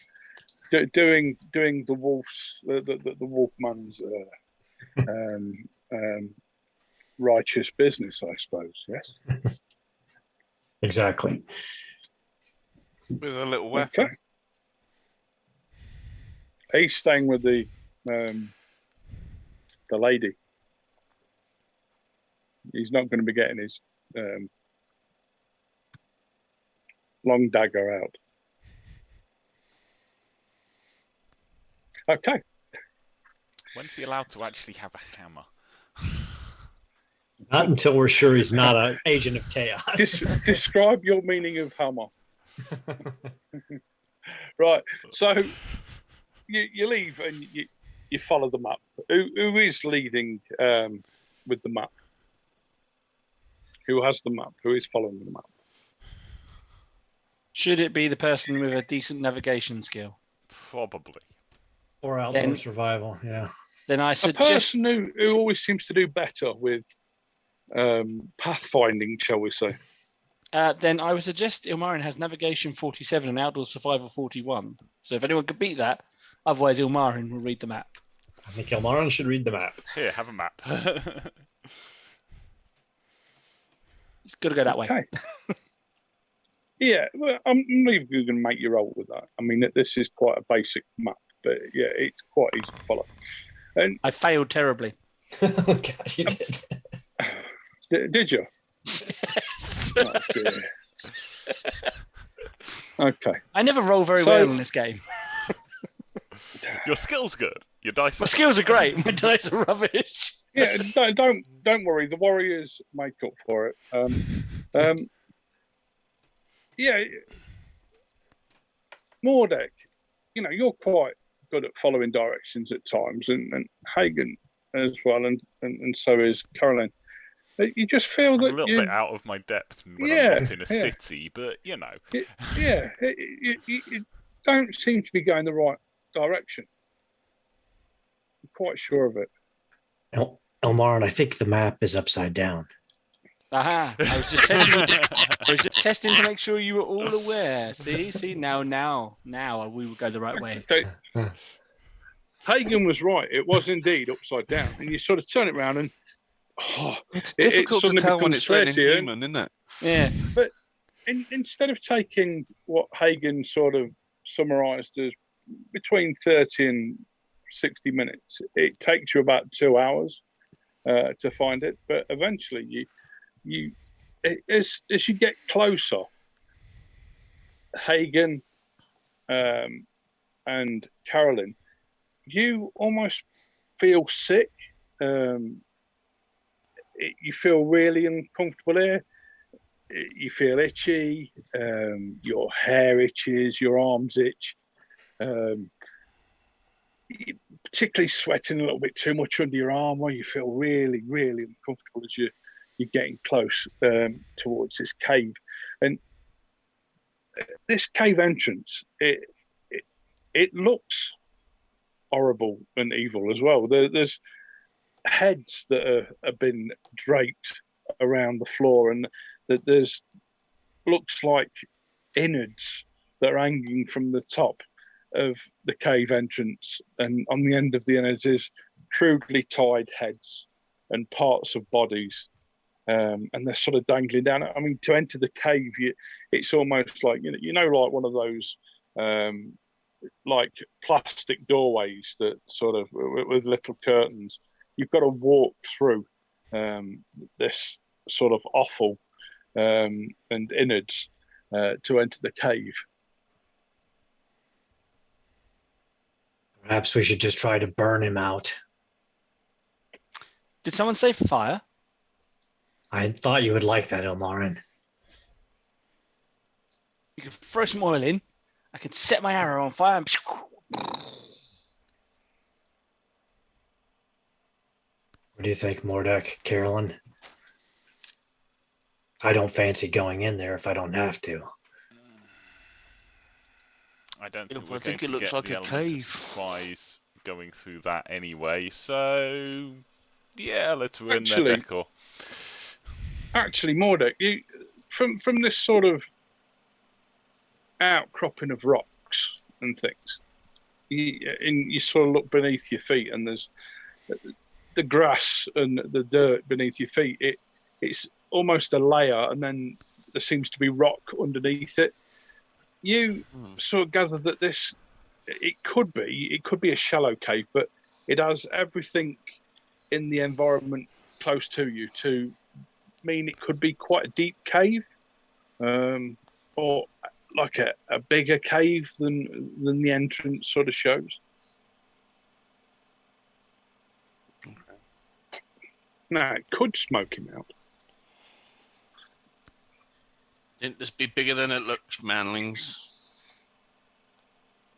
Doing the wolf's the wolfman's righteous business, I suppose. Yes. Exactly. With a little weapon. Okay. He's staying with the lady. He's not going to be getting his long dagger out. Okay. When's he allowed to actually have a hammer? Not until we're sure he's not an agent of chaos. Describe your meaning of hammer. Right. So you leave and you follow the map. Who is leading with the map? Who has the map? Who is following the map? Should it be the person with a decent navigation skill? Probably. Or outdoor survival, yeah. Then I A suggest person who always seems to do better with pathfinding, shall we say. then I would suggest Ilmarin has navigation 47 and outdoor survival 41. So if anyone could beat that, otherwise Ilmarin will read the map. I think Ilmarin should read the map. Here, have a map. It's got to go that way. Okay. Yeah, well, I'm maybe going to make you roll with that. I mean, this is quite a basic map, but yeah, it's quite easy to follow. And I failed terribly. Oh, God, you did. Did you? Oh, dear. Okay. I never roll very well in this game. Your skill's good. Your dice. My skills are great. My dice are rubbish. Yeah, don't worry. The Warriors make up for it. Yeah, Mordek, you're quite good at following directions at times, and Hagen as well, and so is Caroline. You just feel that I'm a little bit out of my depth when I'm not in a city, but you don't seem to be going the right direction. I'm quite sure of it. Ilmarin, I think the map is upside down. Aha! I was just testing to make sure you were all aware. See, now we will go the right way. Okay. Hagen was right. It was indeed upside down, and you sort of turn it around, and it's difficult to tell when it's written in human, isn't it? Yeah. But instead of taking what Hagen sort of summarised as between 30 and 60 minutes, it takes you about 2 hours to find it. But eventually, as you get closer, Hagen and Carolyn, you almost feel sick. You feel really uncomfortable here. You feel itchy. Your hair itches. Your arms itch. you're particularly sweating a little bit too much under your arm, or you feel really, really uncomfortable as you're getting close towards this cave. And this cave entrance, it looks horrible and evil as well. There's heads that have been draped around the floor, and that there's looks like innards that are hanging from the top of the cave entrance, and on the end of the innards is crudely tied heads and parts of bodies, and they're sort of dangling down. I mean, to enter the cave, it's almost like like one of those like plastic doorways that sort of with little curtains. You've got to walk through this sort of offal and innards to enter the cave. Perhaps we should just try to burn him out. Did someone say fire? I thought you would like that, Ilmarin. You could throw some oil in. I could set my arrow on fire. And... What do you think, Mordek, Carolyn? I don't fancy going in there if I don't have to. I don't think I think it looks like a cave. Supplies going through that anyway, so yeah, let's ruin their decor. Actually, Mordek, from this sort of outcropping of rocks and things, you sort of look beneath your feet, and there's the grass and the dirt beneath your feet. It's almost a layer, and then there seems to be rock underneath it. You sort of gather that it could be a shallow cave, but it has everything in the environment close to you to mean it could be quite a deep cave, or like a bigger cave than the entrance sort of shows. Now, it could smoke him out. Didn't this be bigger than it looks, manlings?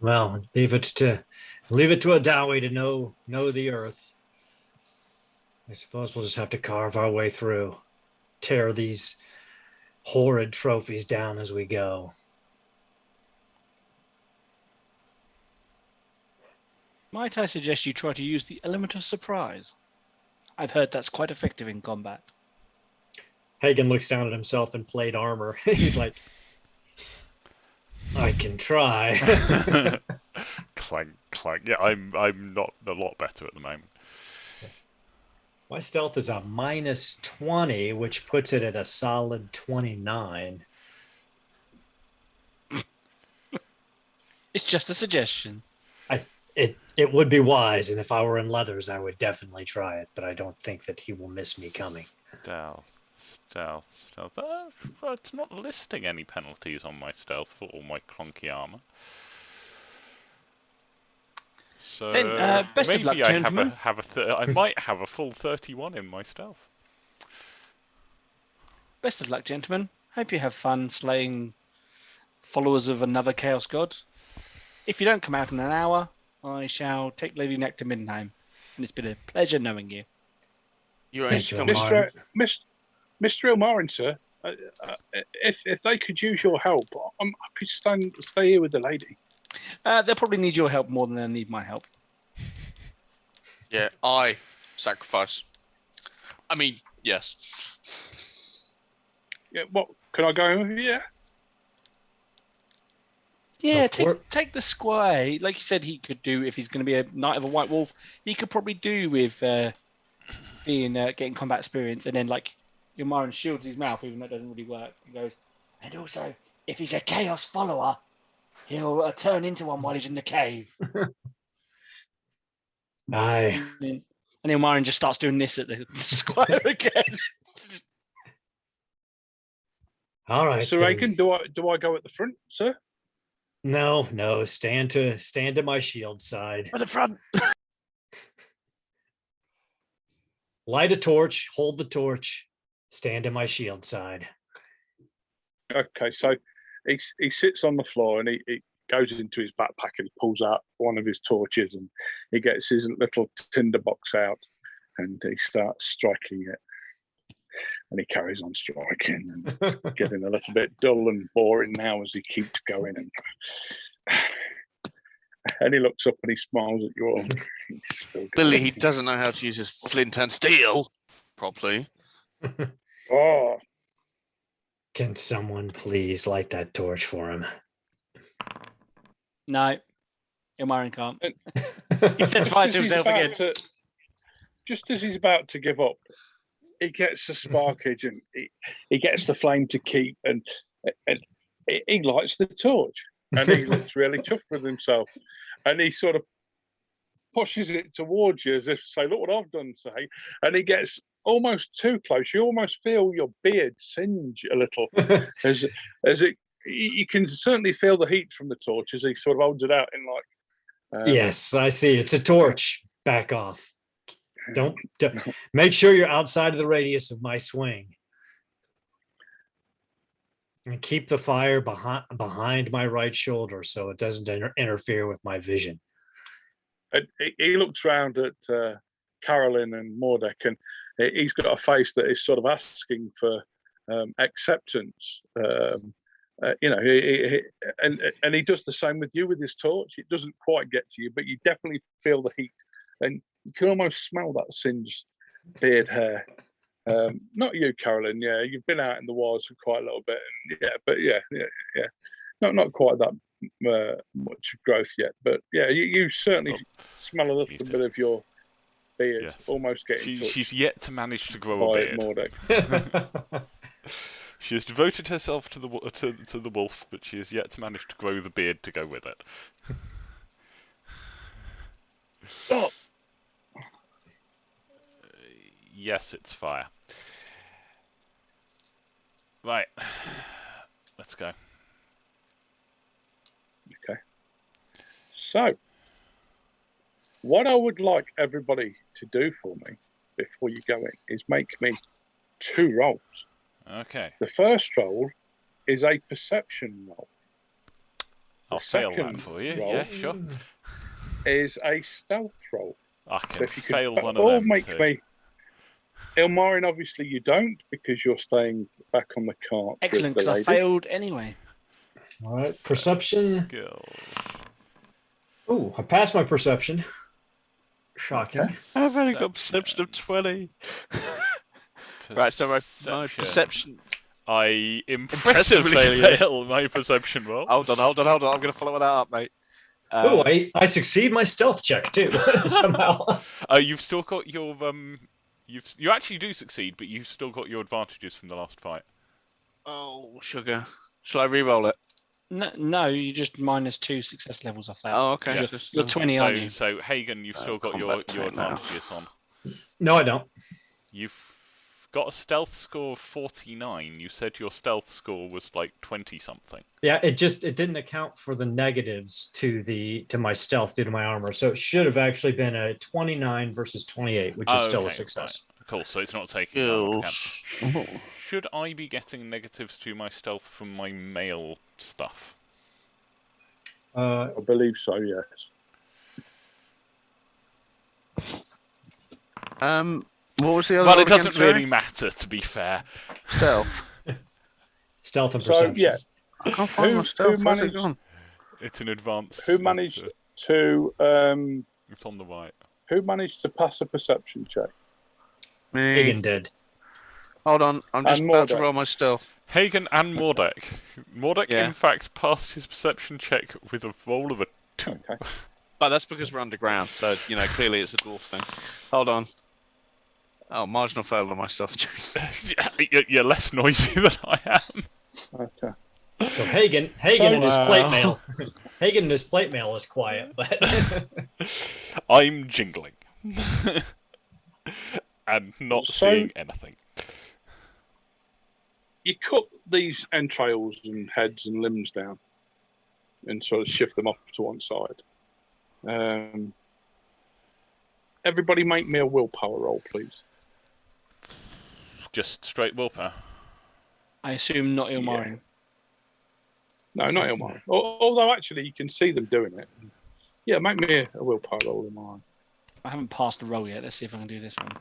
Well, leave it to a Dowie to know the earth. I suppose we'll just have to carve our way through, tear these horrid trophies down as we go. Might I suggest you try to use the element of surprise? I've heard that's quite effective in combat. Hagen looks down at himself in plate armor. He's like, I can try. Clank, clank. Yeah, I'm not a lot better at the moment. My stealth is a -20, which puts it at a solid 29. It's just a suggestion. It would be wise, and if I were in leathers, I would definitely try it, but I don't think that he will miss me coming. Stealth. It's not listing any penalties on my stealth for all my clunky armor. So then, best of luck, gentlemen. I might have a full 31 in my stealth. Best of luck, gentlemen. Hope you have fun slaying followers of another Chaos God. If you don't come out in an hour, I shall take Lady Neck to Middenheim. And it's been a pleasure knowing you. You're Mr. Ilmarin, sir, if they could use your help, I'm happy to stay here with the lady. They'll probably need your help more than they'll need my help. Yeah, I sacrifice. I mean, yes. Yeah, what? Can I go with you? Yeah. Yeah, take the squire. Like you said, he could do if he's going to be a knight of a white wolf. He could probably do with getting combat experience, and then like Ilmarin shields his mouth, even though it doesn't really work. He goes, and also if he's a chaos follower, he'll turn into one while he's in the cave. Aye. And Ilmarin just starts doing this at the squire again. All right. Sir Aiken, do I go at the front, sir? No, stand to my shield side. At the front. Light a torch, hold the torch, stand to my shield side. Okay, so he sits on the floor and goes into his backpack and he pulls out one of his torches and he gets his little tinderbox out and he starts striking it. And he carries on striking, and it's getting a little bit dull and boring now as he keeps going. And he looks up and he smiles at you all. Billy, he doesn't know how to use his flint and steel properly. Oh, Can someone please light that torch for him? No, Ilmarin can't. He said fire to himself again. Just as he's about to give up, he gets the sparkage and he gets the flame to keep, and he lights the torch, and he looks really chuffed with himself, and he sort of pushes it towards you as if to say, "Look what I've done," say, and he gets almost too close. You almost feel your beard singe a little as it. You can certainly feel the heat from the torch as he sort of holds it out in like. Yes, I see. It's a torch. Back off. Don't make sure you're outside of the radius of my swing. And keep the fire behind my right shoulder so it doesn't interfere with my vision. And he looks round at Carolyn and Mordek, and he's got a face that is sort of asking for acceptance. And he does the same with you with his torch. It doesn't quite get to you, but you definitely feel the heat, and you can almost smell that singed beard hair. Not you, Carolyn. Yeah, you've been out in the wilds for quite a little bit, and yeah. Not quite that much growth yet, but yeah, you certainly smell a little bit of your beard almost getting. She's yet to manage to grow a beard. Mordek. She has devoted herself to the wolf, but she has yet to manage to grow the beard to go with it. Stop. Yes, it's fire. Right. Let's go. Okay. So, what I would like everybody to do for me before you go in is make me 2 rolls. Okay. The first roll is a perception roll. I'll fail that for you. Yeah, sure. Is a stealth roll. I can if you fail could one of them make too. me. Ilmarin, obviously you don't because you're staying back on the cart. Excellent, because I failed anyway. All right, perception. Skills. Oh, I passed my perception. Shocking. Okay. I've only got perception of 20. Right, so my perception. I impressively fail my perception roll. Hold on. I'm going to follow that up, mate. I succeed my stealth check too somehow. You've still got your you actually do succeed, but you've still got your advantages from the last fight. Oh, sugar. Shall I re-roll it? No, you just -2 success levels off that. Oh, okay. Yeah. You're 20, aren't you? So Hagen, you've still got your advantages on. No, I don't. You've got a stealth score of 49. You said your stealth score was like 20 something. Yeah, it didn't account for the negatives to my stealth due to my armor. So it should have actually been a 29 versus 28, which is still a success. Right. Cool. So it's not taking into account. Should I be getting negatives to my stealth from my mail stuff? I believe so, yes. What was the other Well, one it doesn't again, really matter, to be fair. Stealth. Stealth and perception. So, yeah. I can't find my stealth. Where's it gone? It's an advanced. Who managed to? It's on the right. Who managed to pass a perception check? Me. Hagen did. Hold on, I'm just about to roll my stealth. Hagen and Mordek. Mordek, in fact, passed his perception check with a roll of a 2. Okay. But that's because we're underground, so clearly it's a dwarf thing. Hold on. Oh, marginal fail on my stealth check. You're less noisy than I am. Okay. So Hagen and his plate mail. Hagen and his plate mail is quiet, but I'm jingling. And not seeing anything. You cut these entrails and heads and limbs down and sort of shift them off to one side. Everybody make me a willpower roll, please. Just straight willpower. I assume not Ilmarin. No, not Ilmari. Although actually you can see them doing it. Yeah, make me a willpower roll, Ilmari. I haven't passed the roll yet. Let's see if I can do this one.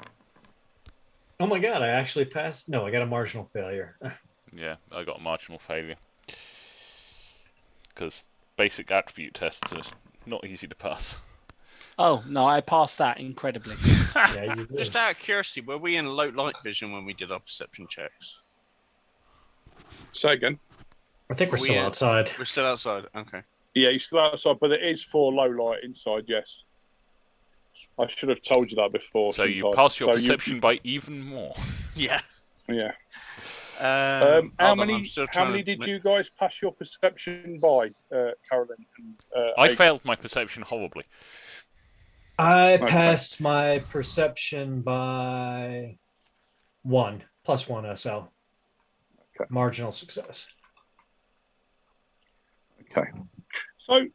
Oh my god, I actually passed. No, I got a marginal failure. Yeah, I got a marginal failure. Because basic attribute tests are not easy to pass. Oh, no, I passed that incredibly. Yeah, you did. Just out of curiosity, were we in low light vision when we did our perception checks? Say again. I think we're still outside. We're still outside. Okay. Yeah, you're still outside, but it is for low light inside, yes. I should have told you that before. So you pass your perception by even more. Yeah. Yeah. How How many did you guys pass your perception by, Carolyn? And, I failed my perception horribly. I passed my perception by 1 plus 1 SL. Okay. Marginal success. Okay. So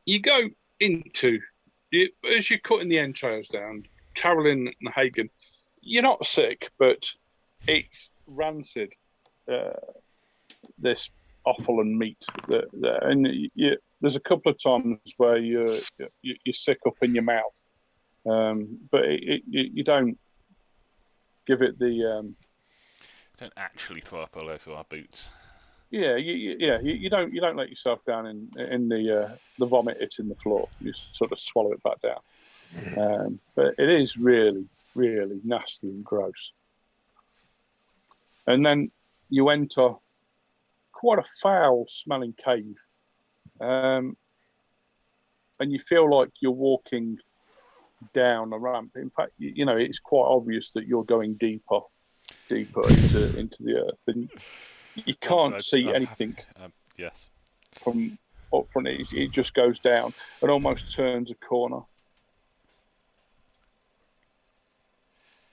you go into as you're cutting the entrails down, Carolyn and Hagen, you're not sick, but it's rancid. This offal and meat, and there's a couple of times where you're sick up in your mouth, but you don't give it the. Don't actually throw up all over our boots. Yeah, you don't let yourself down in the vomit hitting the floor. You sort of swallow it back down. But it is really, really nasty and gross. And then you enter quite a foul-smelling cave, and you feel like you're walking down a ramp. In fact, it's quite obvious that you're going deeper into the earth, and you can't see anything. Yes. From up front, it just goes down and almost turns a corner.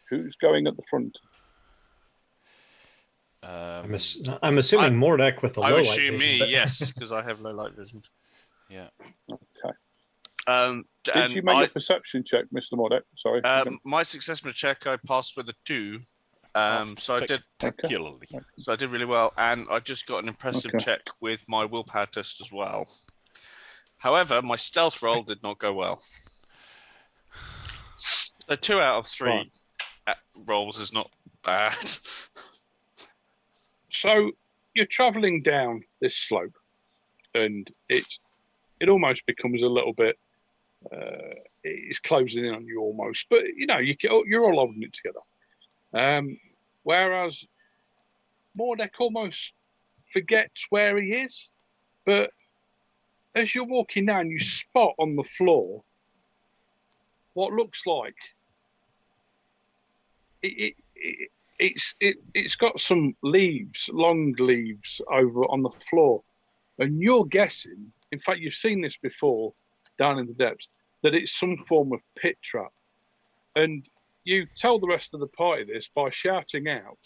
Who's going at the front? I'm assuming Mordek with the low light vision. me, yes, because I have low light vision. Yeah. Okay. Did you make a perception check, Mr. Mordek? Sorry. My successful check I passed with a 2. So I did spectacularly. So I did really well, and I just got an impressive check with my willpower test as well. However, my stealth roll did not go well. So 2 out of 3 rolls is not bad. So you're travelling down this slope, and it almost becomes a little bit. It's closing in on you almost, but you're all holding it together. Whereas Mordek almost forgets where he is, but as you're walking down, you spot on the floor what looks like it's got some leaves, long leaves over on the floor, and you're guessing. In fact, you've seen this before down in the depths, that it's some form of pit trap, and you tell the rest of the party this by shouting out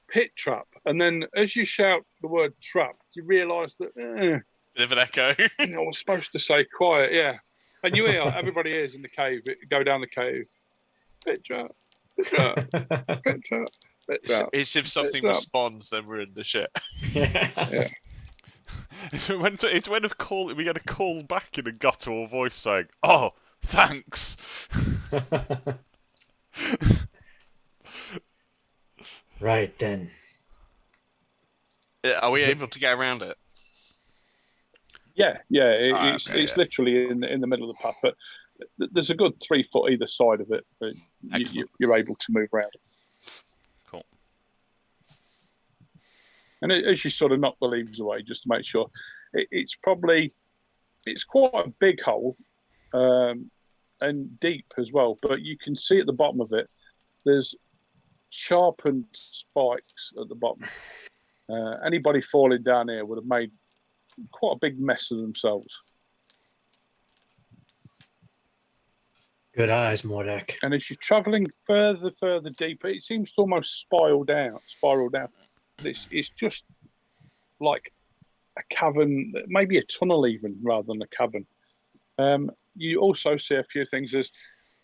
pit trap, and then as you shout the word trap, you realise that bit of an echo. I was supposed to say quiet, yeah, and you hear everybody hears in the cave, go down the cave, pit trap, pit trap, pit trap, pit trap. It's if something responds, then we're in the shit. Yeah. It's when we get a call back in a guttural voice saying, "Oh, thanks." Right then. Are we able to get around it? Yeah. It's literally in the middle of the path, but there's a good 3 foot either side of it. But you're able to move around. Cool. And as you sort of knock the leaves away, just to make sure, it's quite a big hole, and deep as well. But you can see at the bottom of it, there's sharpened spikes at the bottom. Anybody falling down here would have made quite a big mess of themselves. Good eyes, Mordek. And as you're travelling further deeper, it seems to almost spiral down. It's just like a cavern, maybe a tunnel even, rather than a cavern. You also see a few things. There's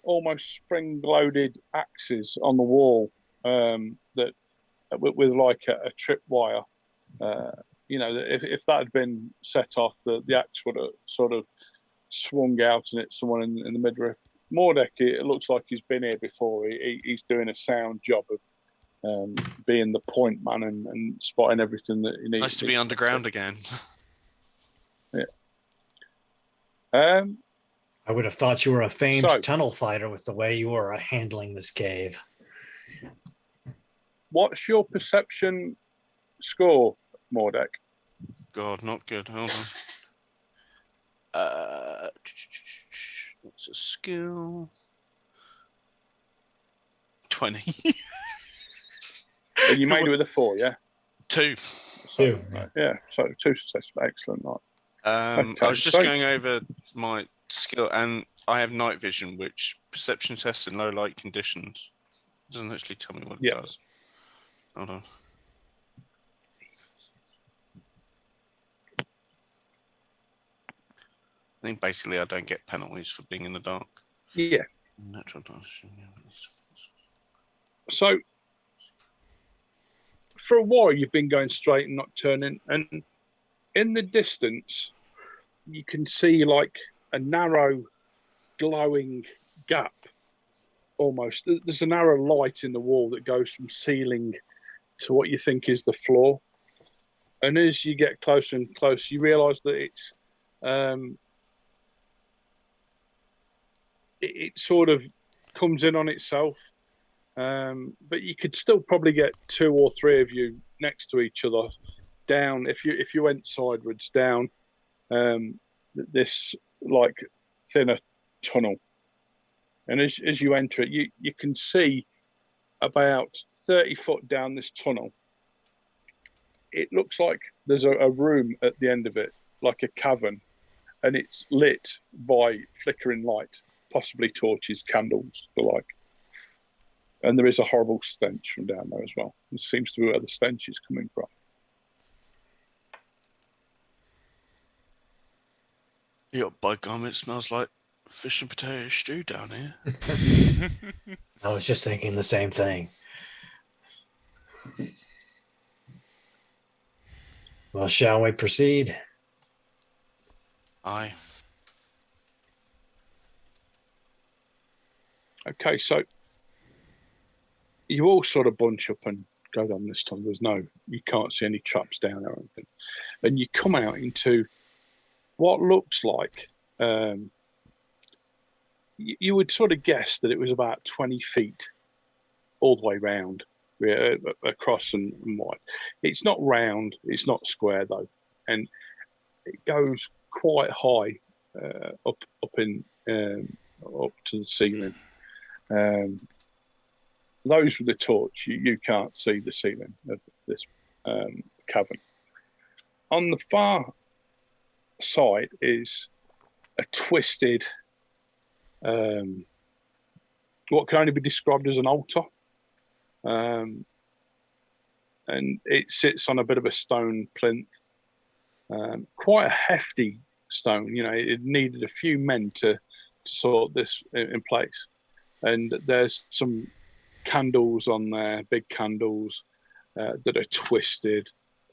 almost spring-loaded axes on the wall that with like a tripwire if that had been set off, the axe would have sort of swung out and hit someone in the midriff. Mordek, it looks like he's been here before. He's doing a sound job of being the point man and spotting everything that he needs. Nice to be underground again. Yeah. I would have thought you were a famed tunnel fighter with the way you were handling this cave. What's your perception score, Mordek? God, not good. Hold on. What's a skill? 20. And you made it with a 4, yeah? 2. Two. Yeah, so 2 successes. Excellent. Right. I was just going over my skill, and I have night vision, which perception tests in low light conditions. It doesn't actually tell me what it does. Hold on. I think basically I don't get penalties for being in the dark. Yeah. Natural dice. So, for a while, you've been going straight and not turning, and in the distance, you can see like a narrow, glowing gap. Almost, there's a narrow light in the wall that goes from ceiling to what you think is the floor. And as you get closer and closer, you realise that it's it sort of comes in on itself. But you could still probably get 2 or 3 of you next to each other down if you went sideways down this like thinner tunnel. And as you enter it, you can see about 30 foot down this tunnel. It looks like there's a room at the end of it, like a cavern, and it's lit by flickering light, possibly torches, candles, the like. And there is a horrible stench from down there as well. It seems to be where the stench is coming from. Yeah, by gum, it smells like fish and potato stew down here. I was just thinking the same thing. Well, shall we proceed? Aye. Okay, so you all sort of bunch up and go down this tunnel. You can't see any traps down there or anything. And you come out into what looks like, you would sort of guess that it was about 20 feet all the way round, across and wide. It's not round, it's not square though. And it goes quite high up to the ceiling. Those with the torch, you can't see the ceiling of this cavern. On the far side is a twisted, what can only be described as an altar. And it sits on a bit of a stone plinth, quite a hefty stone. It needed a few men to sort this in place. And there's some candles on there, big candles that are twisted,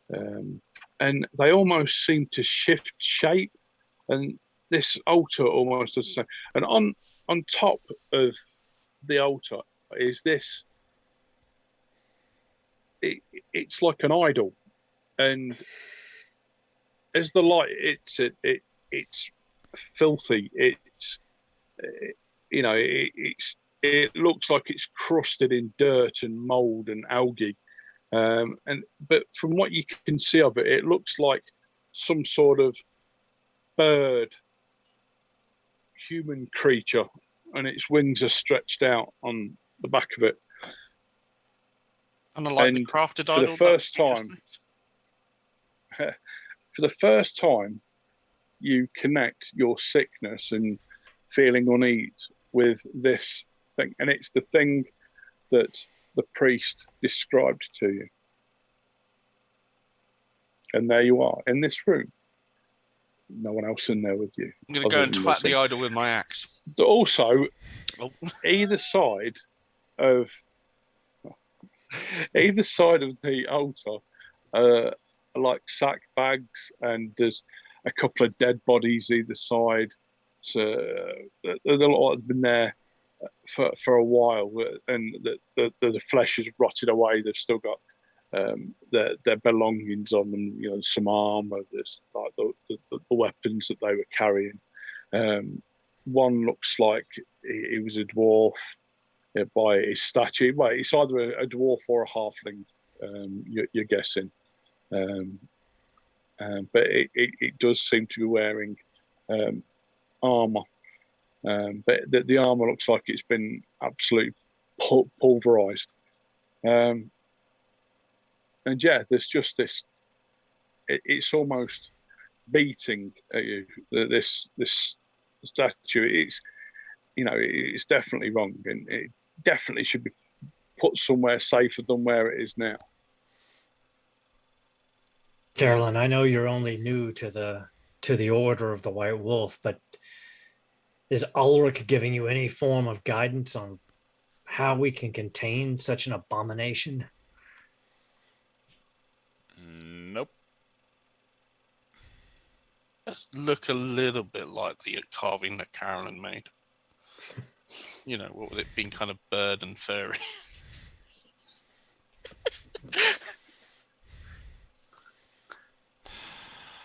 and they almost seem to shift shape. And this altar almost does the same. And on top of the altar is this. It's like an idol, and as the light it's filthy. It looks like it's crusted in dirt and mold and algae, but from what you can see of it, it looks like some sort of bird, human creature, and its wings are stretched out on the back of it. And like the crafted idol. For the first time, you connect your sickness and feeling unease with this thing, and it's the thing that the priest described to you. And there you are in this room. No one else in there with you. I'm going to go and twat the idol with my axe. Also, either side of the altar like sack bags, and there's a couple of dead bodies either side. So the lot have been there for a while, and the flesh has rotted away. They've still got their belongings on them. You know, some armor. There's like the weapons that they were carrying. One looks like he was a dwarf by his statue. Well, it's either a dwarf or a halfling. You're guessing. But it does seem to be wearing armor. But the armor looks like it's been absolutely pulverized. And yeah, there's just this. It's almost beating at you. This statue. It's definitely wrong, and it definitely should be put somewhere safer than where it is now. Carolyn, I know you're only new to the Order of the White Wolf, but is Ulrich giving you any form of guidance on how we can contain such an abomination? Nope. Does look a little bit like the carving that Carolyn made. You know, what with it being kind of bird and furry.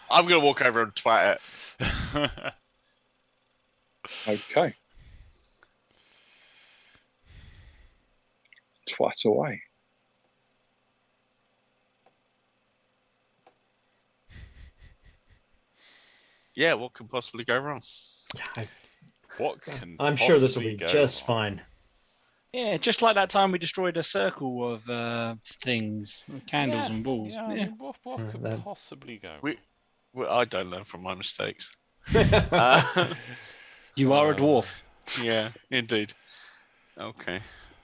I'm going to walk over and twat it. Okay. Twat away. Yeah, what could possibly go wrong? What can I'm sure this will possibly be go just wrong? fine. Yeah, just like that time we destroyed a circle of things, candles and balls. Yeah, I mean, what could that- possibly go Well, I don't learn from my mistakes. You are a dwarf. Yeah, indeed. Okay.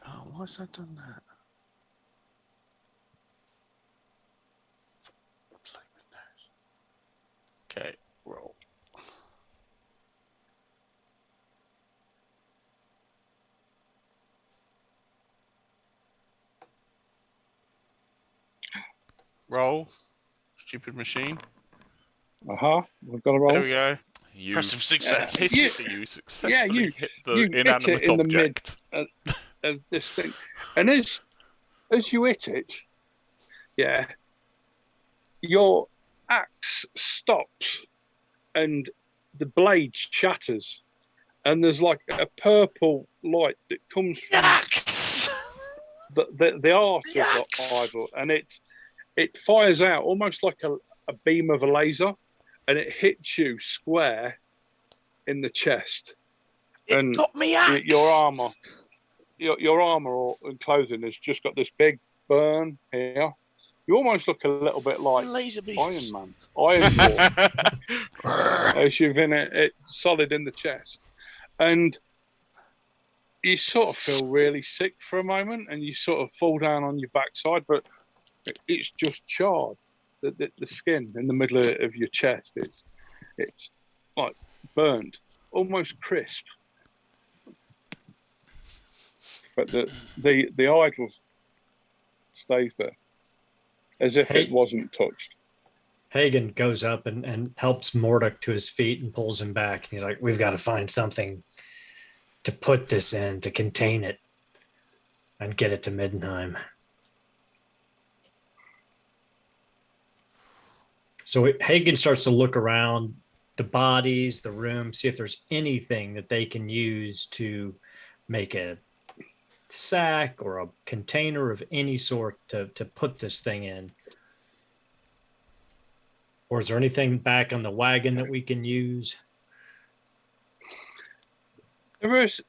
Oh, why has that done that? Play windows. Okay, roll. Roll. Stupid machine. We've got to roll. There we go. You Impressive success. hit You- it, you successfully hit the you hit inanimate it in the mid. object. Of this thing, and as you hit it, yeah, your axe stops and the blade shatters, and there's like a purple light that comes from Yaks! the arch of the Yaks! idol, and it fires out almost like a beam of a laser, and it hits you square in the chest. It And got me axe! Your armor and clothing has just got this big burn here. You almost look a little bit like Laser beams. Iron Man, Iron Dwarf, as you've been it solid in the chest, and you sort of feel really sick for a moment, and you sort of fall down on your backside, but it's just charred. The skin in the middle of your chest, it's like burned, almost crisp. But the idol stays there, as if it wasn't touched. Hagen goes up and helps Mordek to his feet and pulls him back. He's like, we've got to find something to put this in, to contain it, and get it to Middenheim. So Hagen starts to look around the bodies, the room, see if there's anything that they can use to make a sack or a container of any sort to put this thing in. Or is there anything back on the wagon that we can use? There's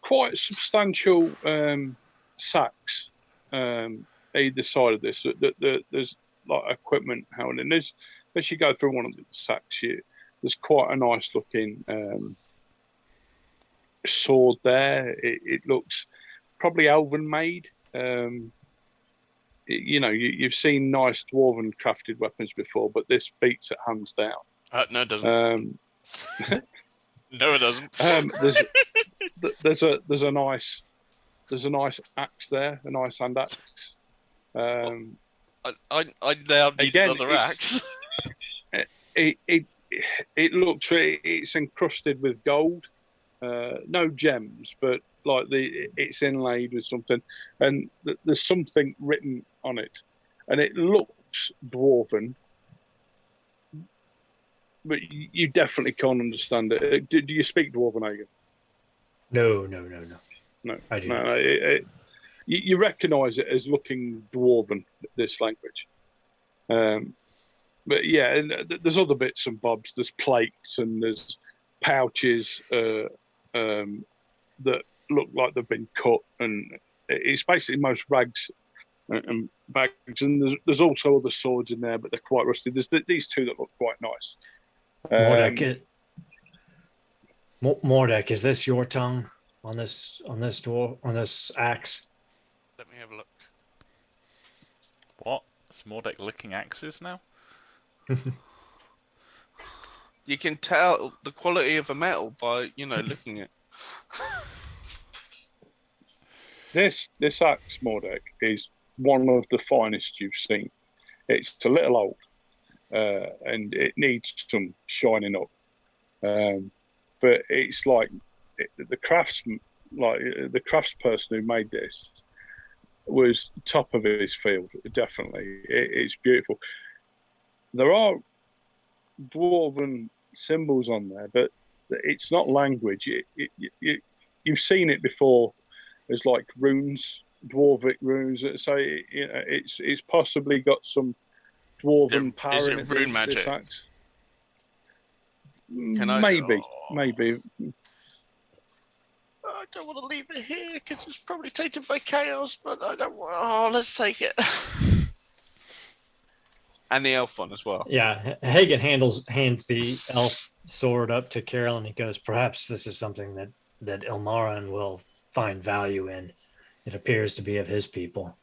quite substantial sacks either side of this. There's like equipment held in. As you go through one of the sacks, there's quite a nice looking sword there. It looks probably elven made. You've seen nice dwarven crafted weapons before, but this beats it hands down. No, it doesn't. No, it doesn't. There's a nice axe there, a nice hand axe. I now need Again, another axe. It looks, it's encrusted with gold, no gems, but like it's inlaid with something, and there's something written on it, and it looks dwarven, but you definitely can't understand it. Do you speak Dwarven, Hagen? No. No, I do no. not. You recognise it as looking Dwarven, this language. But yeah, and there's other bits and bobs. There's plates and there's pouches that look like they've been cut, and it's basically most rags and bags. And there's also other swords in there, but they're quite rusty. There's these two that look quite nice. Mordek, is this your tongue on this axe? Let me have a look. What? Is Mordek licking axes now? You can tell the quality of a metal by, looking at. This axe, Mordek, is one of the finest you've seen. It's a little old, and it needs some shining up. But it's like the craftsperson who made this was top of his field. Definitely, it's beautiful. There are dwarven symbols on there, but it's not language. You've seen it before. There's like runes, dwarvic runes. So it's possibly got some dwarven power. Is in it rune magic? Maybe. I don't want to leave it here because it's probably taken by chaos, but I don't want. Oh, let's take it. And the elf one as well. Yeah, Hagen hands the elf sword up to Carol, and he goes, "Perhaps this is something that Ilmarin will find value in. It appears to be of his people."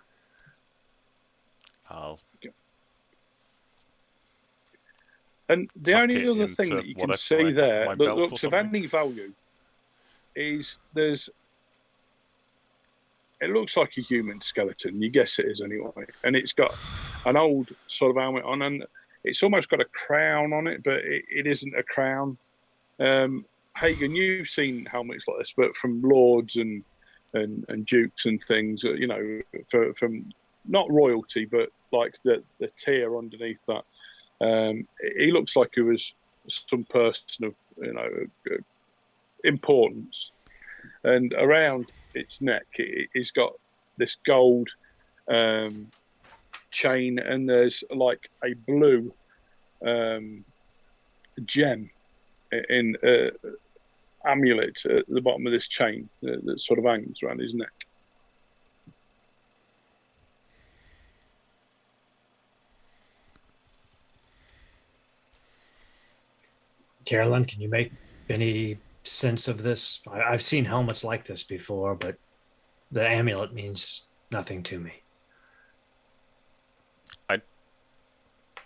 And the only other thing that you can see there that looks of any value is it looks like a human skeleton. You guess it is anyway. And it's got an old sort of helmet on, and it's almost got a crown on it, but it isn't a crown. Hagen, you've seen helmets like this, but from lords and dukes and things, from not royalty, but like the tier underneath that. He looks like he was some person of importance, and around its neck it's got this gold chain, and there's like a blue gem in amulet at the bottom of this chain that sort of hangs around his neck. Carolyn, can you make any sense of this? I've seen helmets like this before, but the amulet means nothing to me. I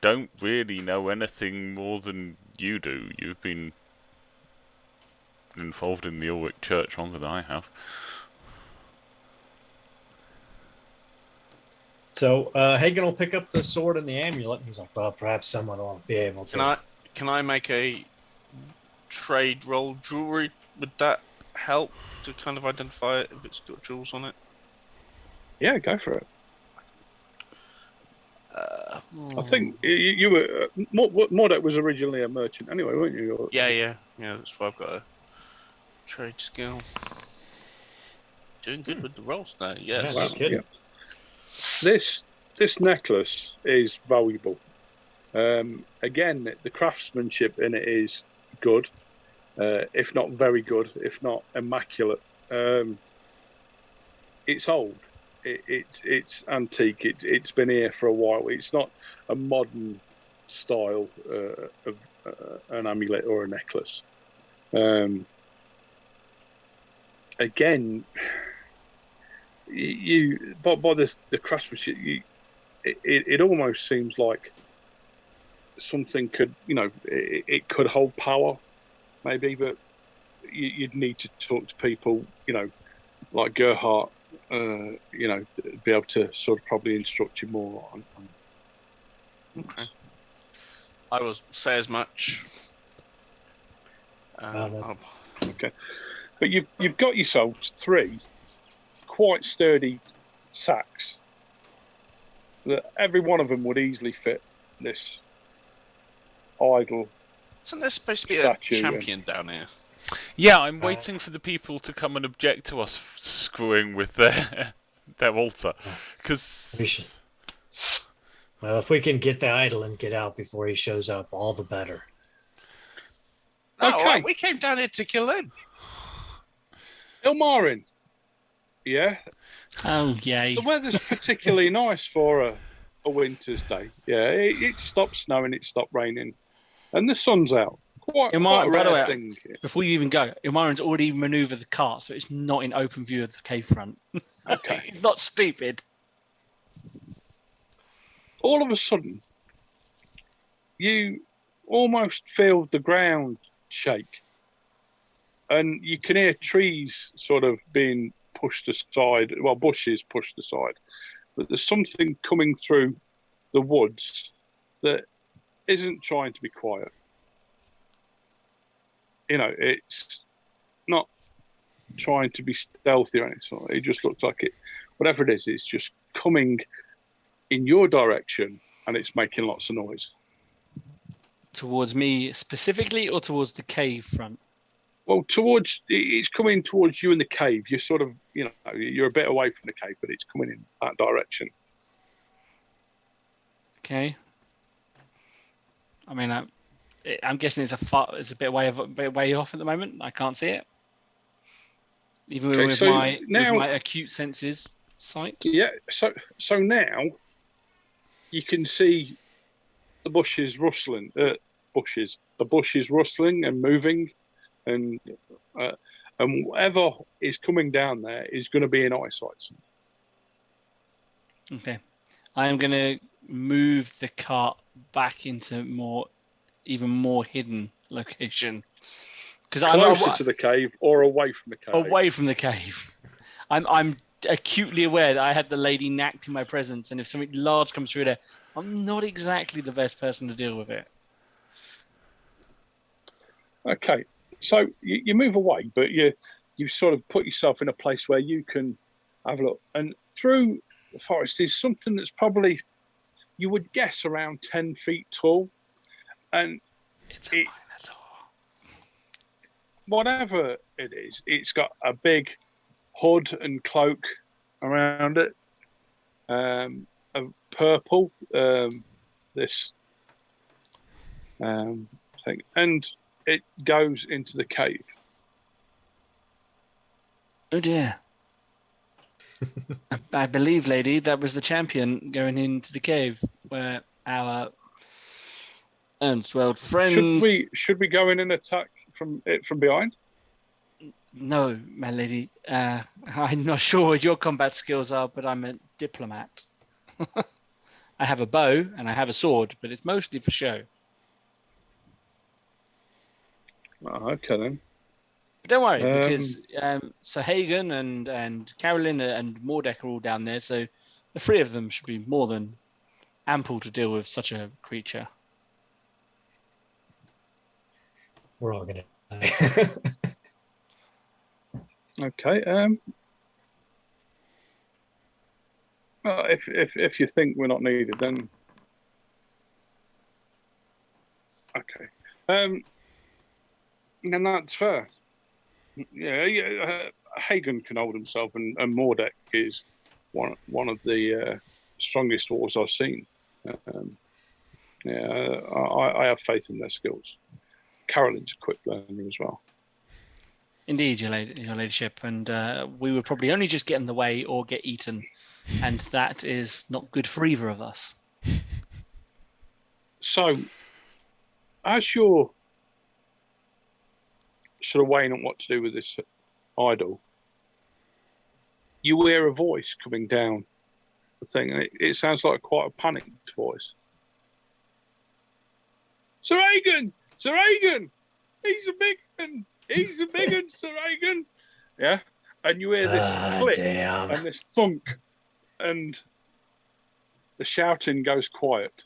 don't really know anything more than you do. You've been involved in the Ulrich Church longer than I have. So Hagen will pick up the sword and the amulet, and he's like, "Well, perhaps someone will be able to." Can I make a trade roll jewelry? Would that help to kind of identify it if it's got jewels on it? Yeah, go for it. I think you were Mordek was originally a merchant anyway, weren't you? Yeah. That's why I've got a trade skill. Doing good with the rolls now. Yes. Yeah, no kidding. Yeah. This necklace is valuable. Again, the craftsmanship in it is good, if not very good, if not immaculate. It's old. It's antique. It's been here for a while. It's not a modern style of an amulet or a necklace. Again, by the craftsmanship, it almost seems like something could, it could hold power, maybe, but you'd need to talk to people, like Gerhardt, be able to sort of probably instruct you more Okay. I will say as much. Okay. But you've got yourselves 3 quite sturdy sacks that every one of them would easily fit this idol. Isn't there supposed to be a champion down here? Yeah, I'm waiting for the people to come and object to us screwing with their altar. Because well, if we can get the idol and get out before he shows up, all the better. No, okay. We came down here to kill him. Ilmarin. Yeah. Oh, yay. The weather's particularly nice for a winter's day. Yeah, it stopped snowing, it stopped raining, and the sun's out. Quite a rare thing. Before you even go, Ilmarin's already manoeuvred the cart, so it's not in open view of the cave front. Okay. It's not stupid. All of a sudden, you almost feel the ground shake, and you can hear trees sort of being pushed aside, well, bushes pushed aside, but there's something coming through the woods that isn't trying to be quiet. You know, it's not trying to be stealthy or anything. It just looks like it, whatever it is, it's just coming in your direction and it's making lots of noise. Towards me specifically or towards the cave front? Well, it's coming towards you in the cave. You're sort of, you know, you're a bit away from the cave, but it's coming in that direction. Okay. I mean, I'm guessing it's a bit way off at the moment. I can't see it. Even with my acute senses sight. Yeah. So now you can see the bushes rustling. The bushes rustling and moving, and whatever is coming down there is going to be in eyesight. Okay. I am going to move the cart back into even more hidden location. Closer to the cave or away from the cave? Away from the cave. I'm acutely aware that I had the lady nacked in my presence, and if something large comes through there, I'm not exactly the best person to deal with it. Okay, so you move away, but you sort of put yourself in a place where you can have a look. And through the forest is something that's probably, you would guess, around 10 feet tall. And it's a Minotaur. Whatever it is, it's got a big hood and cloak around it, of purple, this thing, and it goes into the cave. Oh dear. I believe, lady, that was the champion going into the cave where our Ernstweld friends. Should we go in and attack from behind? No, my lady. I'm not sure what your combat skills are, but I'm a diplomat. I have a bow and I have a sword, but it's mostly for show. Oh, okay then. But don't worry, because Sir Hagen and Carolyn and Mordek are all down there, so the 3 of them should be more than ample to deal with such a creature. We're all gonna die. Okay. Well, if you think we're not needed, then okay. Then that's fair. Yeah. Hagen can hold himself, and Mordek is one of the strongest dwarves I've seen. I have faith in their skills. Carolyn's a quick learner as well. Indeed, your ladyship, and we would probably only just get in the way or get eaten, and that is not good for either of us. So, as you're sort of weighing on what to do with this idol, you hear a voice coming down the thing, and it sounds like quite a panicked voice. Sir Hagen! Sir Hagen! He's a big one! He's a big one, Sir Hagen! Yeah? And you hear this click and this thunk, and the shouting goes quiet.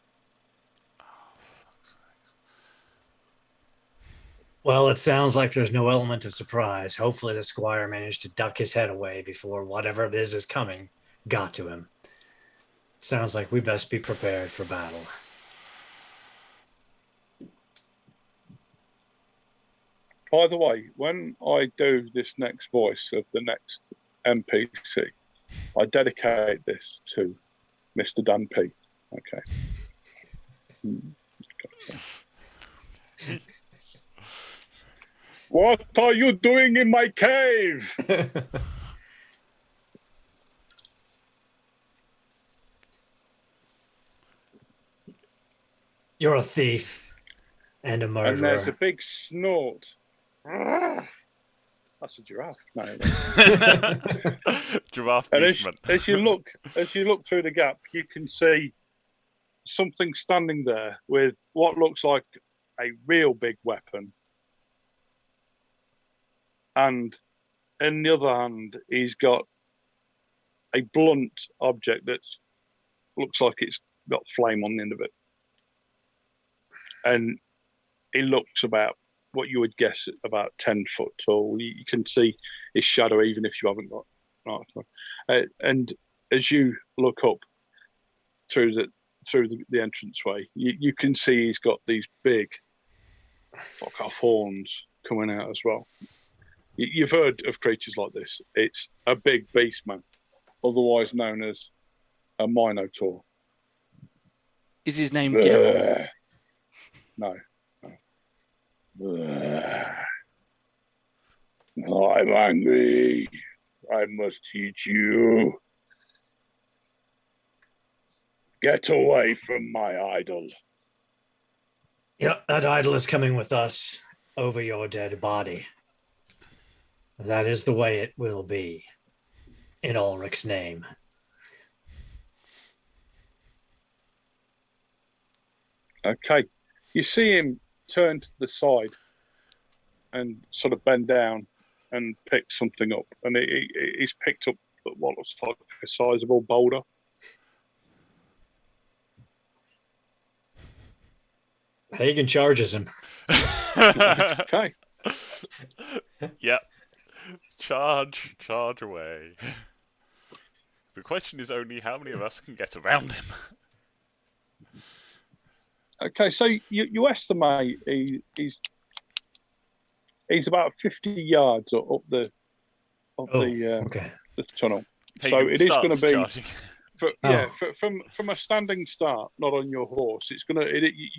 Well, it sounds like there's no element of surprise. Hopefully the squire managed to duck his head away before whatever it is coming got to him. Sounds like we best be prepared for battle. By the way, when I do this next voice of the next NPC, I dedicate this to Mr. Dan P. Okay. What are you doing in my cave? You're a thief and a murderer. And there's a big snort. That's a giraffe. No, Giraffe and beastman. as you look through the gap, you can see something standing there with what looks like a real big weapon. And in the other hand, he's got a blunt object that looks like it's got flame on the end of it. And it looks about what you would guess about 10 foot tall. You can see his shadow even if you haven't got. And as you look up through the entranceway, you can see he's got these big fuck off horns coming out as well. You've heard of creatures like this. It's a big beast man, otherwise known as a Minotaur. Is his name Geralt? No. I'm angry. I must teach you. Get away from my idol. Yep, that idol is coming with us over your dead body. That is the way it will be, in Ulrich's name. Okay. You see him turn to the side and sort of bend down and pick something up. And he's picked up what looks like a sizable boulder. Hagen charges him. Okay. Yep. Charge away. The question is only how many of us can get around him. Okay, so you estimate he's about 50 yards up the tunnel. Hagen so it is going to be charging. From a standing start, not on your horse. You're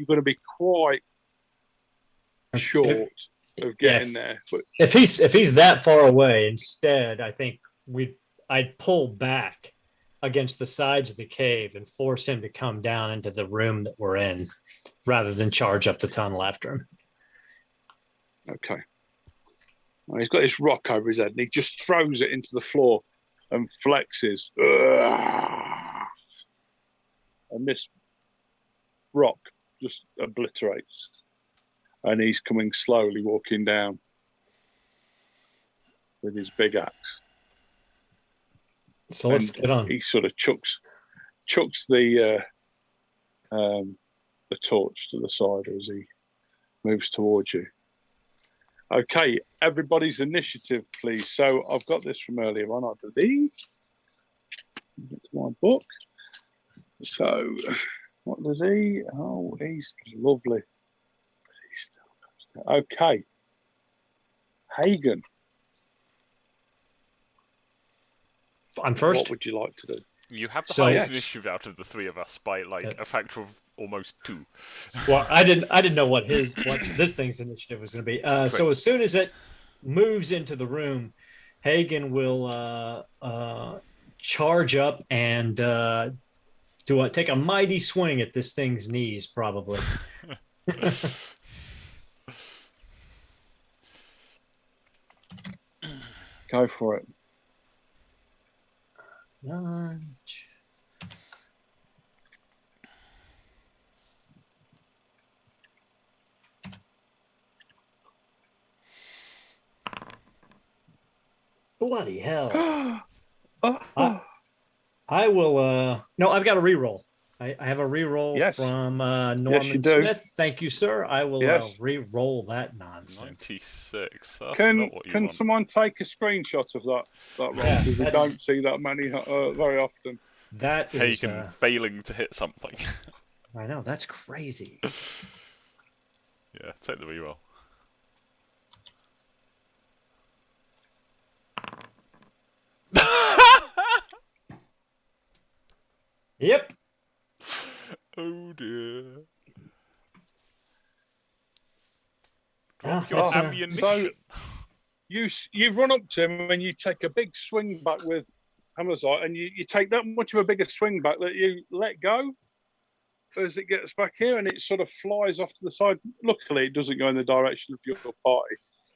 going to be quite short of getting there. But if he's that far away, instead, I think I'd pull back against the sides of the cave and force him to come down into the room that we're in, rather than charge up the tunnel after him. Okay. Well, he's got this rock over his head, and he just throws it into the floor and flexes. And this rock just obliterates. And he's coming slowly, walking down with his big axe. So let's get on. He sort of chucks the torch to the side as he moves towards you. Okay, everybody's initiative, please. So I've got this from earlier on, I believe. Get to my book. So, what does he? Oh, he's lovely. Okay, Hagen. I'm first. What would you like to do? You have the highest initiative out of the three of us by a factor of almost 2. Well, I didn't know what this thing's initiative was going to be. So as soon as it moves into the room, Hagen will charge up and take a mighty swing at this thing's knees, probably. Go for it. Lunge. Bloody hell. I will no, I've got to reroll. I have a reroll Yes. from Yes, you Norman do. Smith. Thank you, sir. I will Yes. re-roll that nonsense. 96. That's Can not what you want. someone take a screenshot of that roll? Yeah, Because we that's- don't see that many very often. That is, Hagen failing to hit something. I know, that's crazy. Yeah, take the reroll. Yep. Oh dear. Yeah, Drop your it's, ammunition. You run up to him and you take a big swing back with Hammerzite, and you take that much of a bigger swing back that you let go as it gets back here, and it sort of flies off to the side. Luckily, it doesn't go in the direction of your party,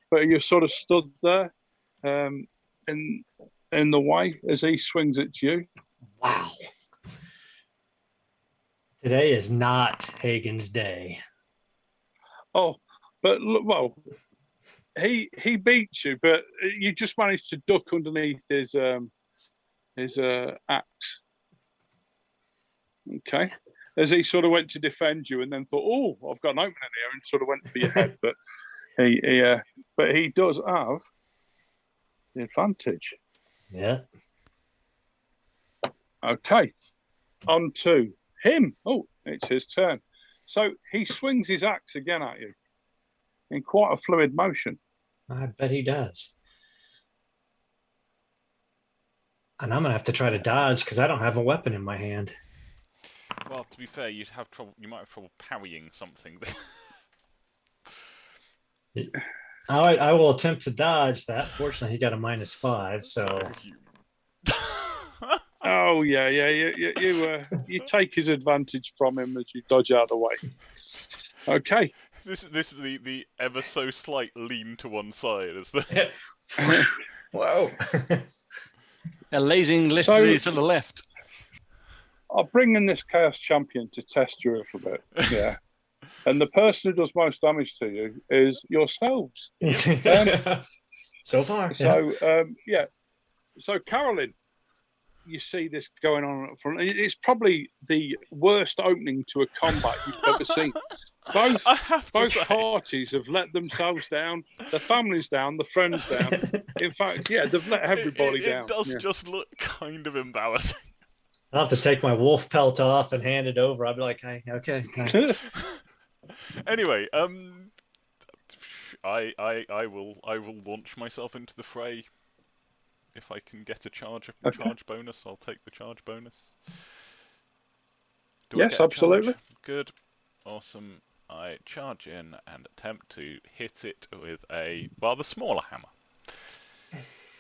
but you're sort of stood there in the way as he swings it to you. Wow. Today is not Hagen's day. Oh, but look, well, he beats you, but you just managed to duck underneath his axe. Okay, as he sort of went to defend you, and then thought, "Oh, I've got an opening here," and sort of went for your head. But he does have the advantage. Yeah. Okay, on to him. Oh, it's his turn. So he swings his axe again at you in quite a fluid motion. I bet he does. And I'm going to have to try to dodge because I don't have a weapon in my hand. Well, to be fair, you'd have trouble. You might have trouble parrying something. All right, I will attempt to dodge that. Fortunately, he got a -5, so Oh yeah. You take his advantage from him as you dodge out of the way. Okay. This is the ever so slight lean to one side, is the whoa. A lazing literally to the left. I'll bring in this Chaos Champion to test you a little bit. Yeah. And the person who does most damage to you is yourselves. So far. So So Carolyn, you see this going on up front. It's probably the worst opening to a combat you've ever seen. Both parties have let themselves down, the families down, the friends down. In fact, yeah, they've let everybody down. It does just look kind of embarrassing. I'll have to take my wolf pelt off and hand it over. I'll be like, hey, okay. Anyway, I will launch myself into the fray. If I can get a charge bonus, I'll take the charge bonus. Yes, absolutely. Good. Awesome. I charge in and attempt to hit it with a rather smaller hammer.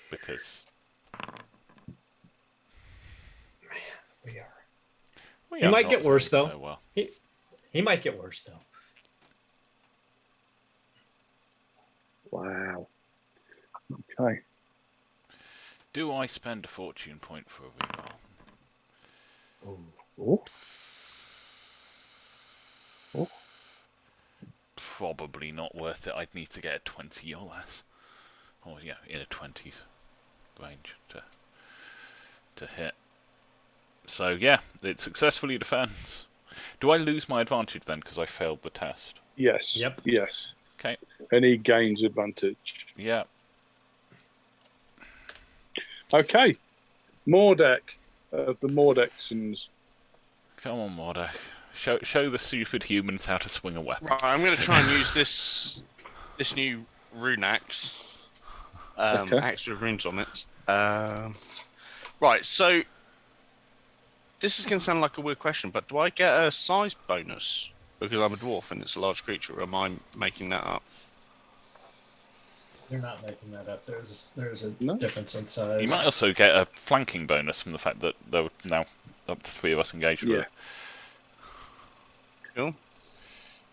Because He might get worse, though. So well. He might get worse, though. Wow. Okay. Do I spend a fortune point for a reroll? Oh. Probably not worth it. I'd need to get a 20 or less. Or, yeah, in a 20s range to hit. So, yeah, it successfully defends. Do I lose my advantage then because I failed the test? Yes. Yep. Yes. Okay. And he gains advantage. Yeah. Okay. Mordek of the Mordexons. Come on, Mordek. Show the stupid humans how to swing a weapon. Right, I'm going to try and use this new rune axe. Axe with runes on it. Right, so this is going to sound like a weird question, but do I get a size bonus because I'm a dwarf and it's a large creature, or am I making that up? You're not making that up. There's a No. difference in size. You might also get a flanking bonus from the fact that there were now up to 3 of us engaged with it. Cool.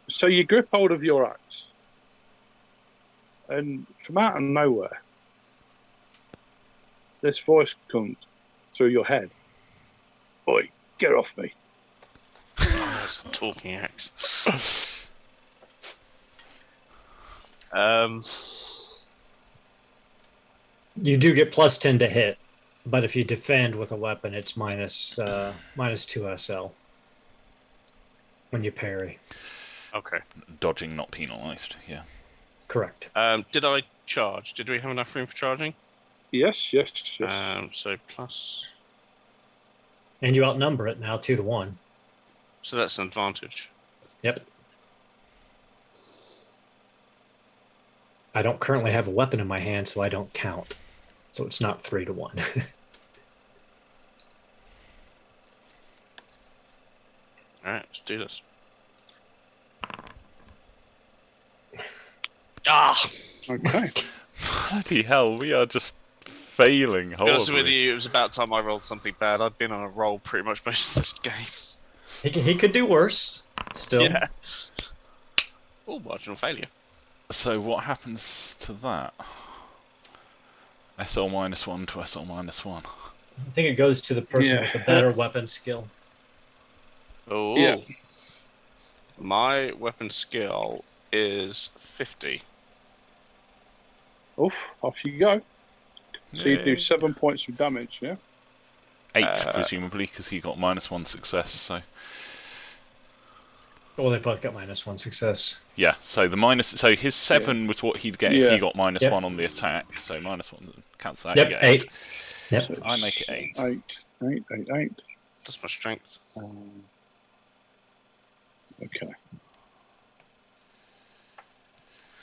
So you grip hold of your axe, and from out of nowhere, this voice comes through your head. Oi, get off me. Oh, it's a talking axe. You do get +10 to hit, but if you defend with a weapon, it's minus 2 SL. when you parry. Okay. Dodging not penalised, yeah. Correct. Did I charge? Did we have enough room for charging? Yes. So plus... And you outnumber it now 2-1. So that's an advantage. Yep. I don't currently have a weapon in my hand, so I don't count. So it's not 3-1. All right, let's do this. Ah! Okay. Bloody hell, we are just failing To be honest with horribly. you, it was about time I rolled something bad. I'd been on a roll pretty much most of this game. He could do worse. Still. Yeah. Oh, marginal failure. So what happens to that? SL -1 to SL -1. I think it goes to the person with the better weapon skill. Oh. Yeah. My weapon skill is 50. Oof, off you go. So you do Yay. 7 points of damage, yeah? 8, presumably, because he got -1 success, so... Oh, they both got -1 success. Yeah, so so his 7 was what he'd get if he got -1 on the attack, so -1 cancels out. Yep, you get 8. Yep. So I make it 8. 8. That's my strength. Okay.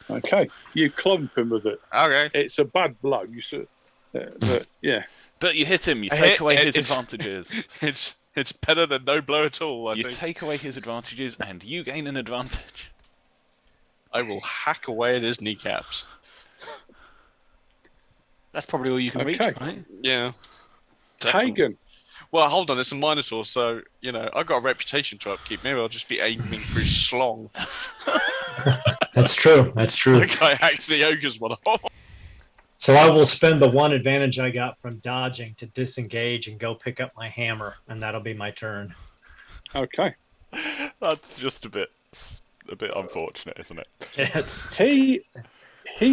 Okay, you clump him with it. Okay. It's a bad blow. You should, but yeah. But you hit him, you I take hit- away his it's- advantages. It's better than no blow at all, I You think. take away his advantages, and you gain an advantage. I will hack away at his kneecaps. That's probably all you can reach, Okay. right? Yeah. Definitely. Hagen. Well, hold on, it's a Minotaur, so, you know, I've got a reputation to upkeep. Maybe I'll just be aiming for his schlong. That's true. That's true. Like I hacked the ogre's one off. So I will spend the 1 advantage I got from dodging to disengage and go pick up my hammer, and that'll be my turn. Okay. That's just a bit unfortunate, isn't it? It's He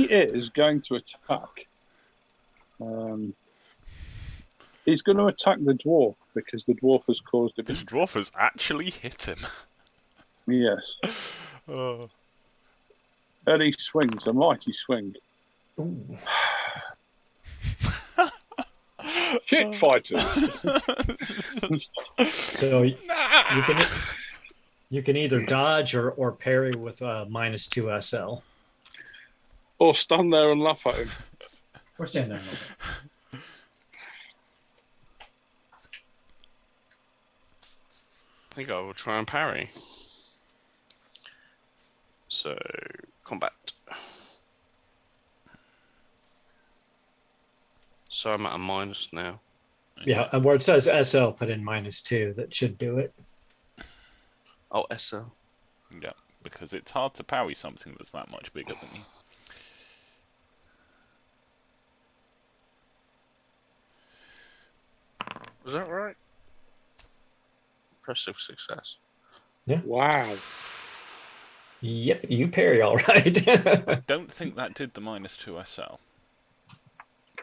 is going to attack. He's going to attack the dwarf because the dwarf has caused The it. dwarf has actually hit him. Yes. Oh. And he swings, a mighty swing. Ooh. Shit fighters. So you can either dodge or parry with -2 SL. Or stand there and laugh at him. Or stand there. I think I will try and parry. So, combat. So I'm at a minus now. Yeah, and where it says SL, put in -2. That should do it. Oh, SL. Yeah, because it's hard to parry something that's that much bigger than you. Was that right? Impressive success. Wow. Yep, you parry all right. I don't think that did the -2 SL.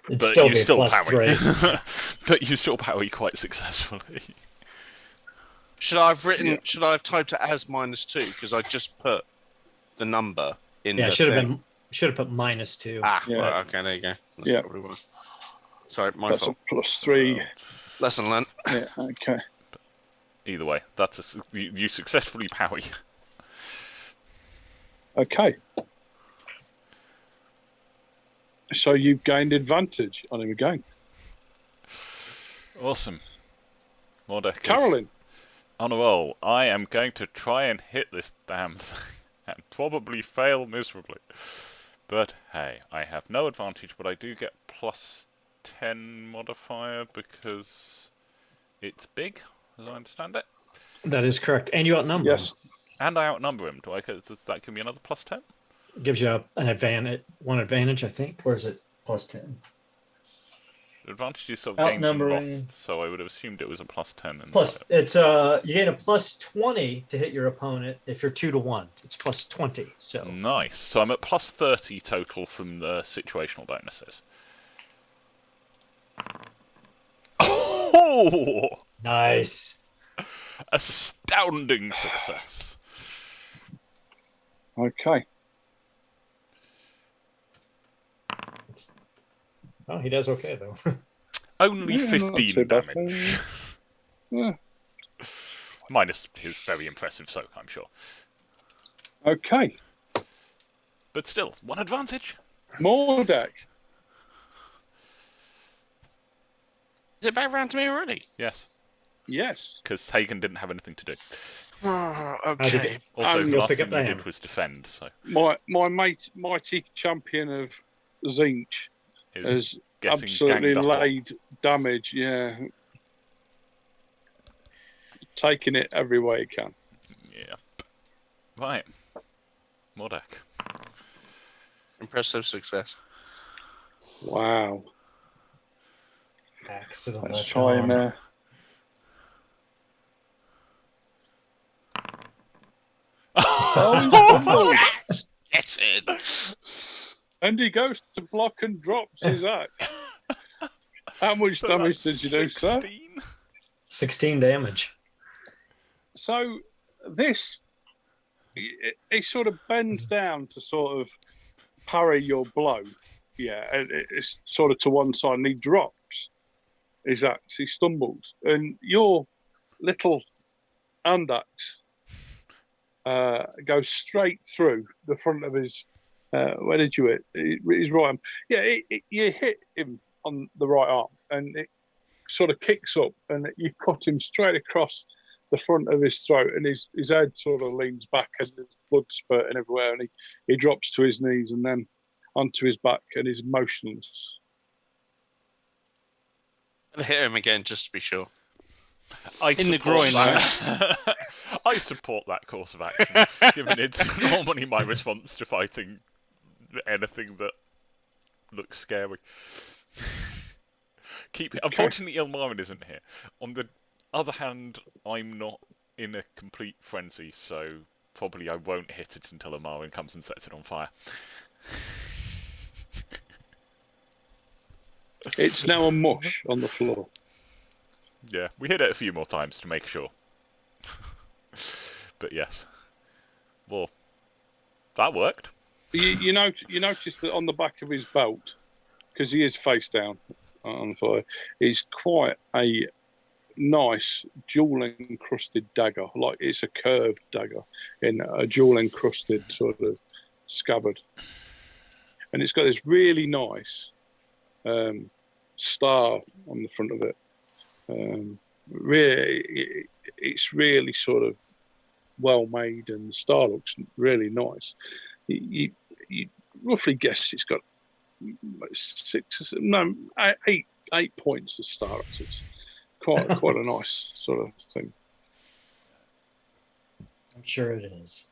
It'd But still you be still +3. parry. But you still parry quite successfully. Should I have written? Should I have typed it as -2? Because I just put the number in. Yeah, the should have thing. been. Should have put -2. Ah, Yeah. right, okay, there you go. That's Yeah. probably why. Sorry, my That's a fault. +3. Lesson learned. Yeah, okay. Either way, you successfully parry. Okay. So you've gained advantage on him again. Awesome. Mordek is Carolyn. on a roll. I am going to try and hit this damn thing and probably fail miserably. But hey, I have no advantage, but I do get +10 modifier because it's big, as I understand it. That is correct. And you outnumber Yes. And I outnumber him. Does that give me another +10? him. Gives you an advantage, 1 advantage, I think. Where is it? +10. Advantage is sort of gained and Outnumbering. lost, so I would have assumed it was a +10. And Plus, it's you get a +20 to hit your opponent if you're 2-1. It's +20. So nice. So I'm at +30 total from the situational bonuses. Oh! nice. Astounding success. Okay. Oh, he does okay though. Only Yeah, not 15 too bad. damage. Yeah. Minus his very impressive soak, I'm sure. Okay. But still, 1 advantage. Mordek. Is it back round to me already? Yes, Yes. because Hagen didn't have anything to do. Okay. Also, the you'll last pick thing up the he hammer. did was defend, so My mighty champion of Zinch is has getting absolutely ganged up on. laid damage. Yeah. Taking it every way he can. Yeah. Right. Mordek. Impressive success. Wow. Axe to the Let's left try arm. and oh, Get in. and he goes to block and drops his axe. How much So damage that's did you do, sir? 16? 16 damage. So this, he sort of bends down to sort of parry your blow. Yeah, and it's sort of to one side, and he drops his axe. He stumbles, and your little hand axe goes straight through the front of his. Where did you hit? His right arm. Yeah, you hit him on the right arm, and it sort of kicks up, and you cut him straight across the front of his throat, and his head sort of leans back, and there's blood spurting everywhere, and he drops to his knees and then onto his back, and he's motionless. I'll hit him again just to be sure. In the groin, I support that course of action, given it's normally my response to fighting anything that looks scary. Unfortunately, Ilmarin isn't here. On the other hand, I'm not in a complete frenzy, so probably I won't hit it until Ilmarin comes and sets it on fire. It's now a mush on the floor. Yeah, we hit it a few more times to make sure. But yes. Well, that worked. You notice that on the back of his belt, because he is face down on fire, is quite a nice jewel encrusted dagger. Like it's a curved dagger in a jewel encrusted sort of scabbard, and it's got this really nice star on the front of it. Really, it's really sort of well made, and the star looks really nice. You roughly guess it's got 8 points of star. It's quite a nice sort of thing. I'm sure it is.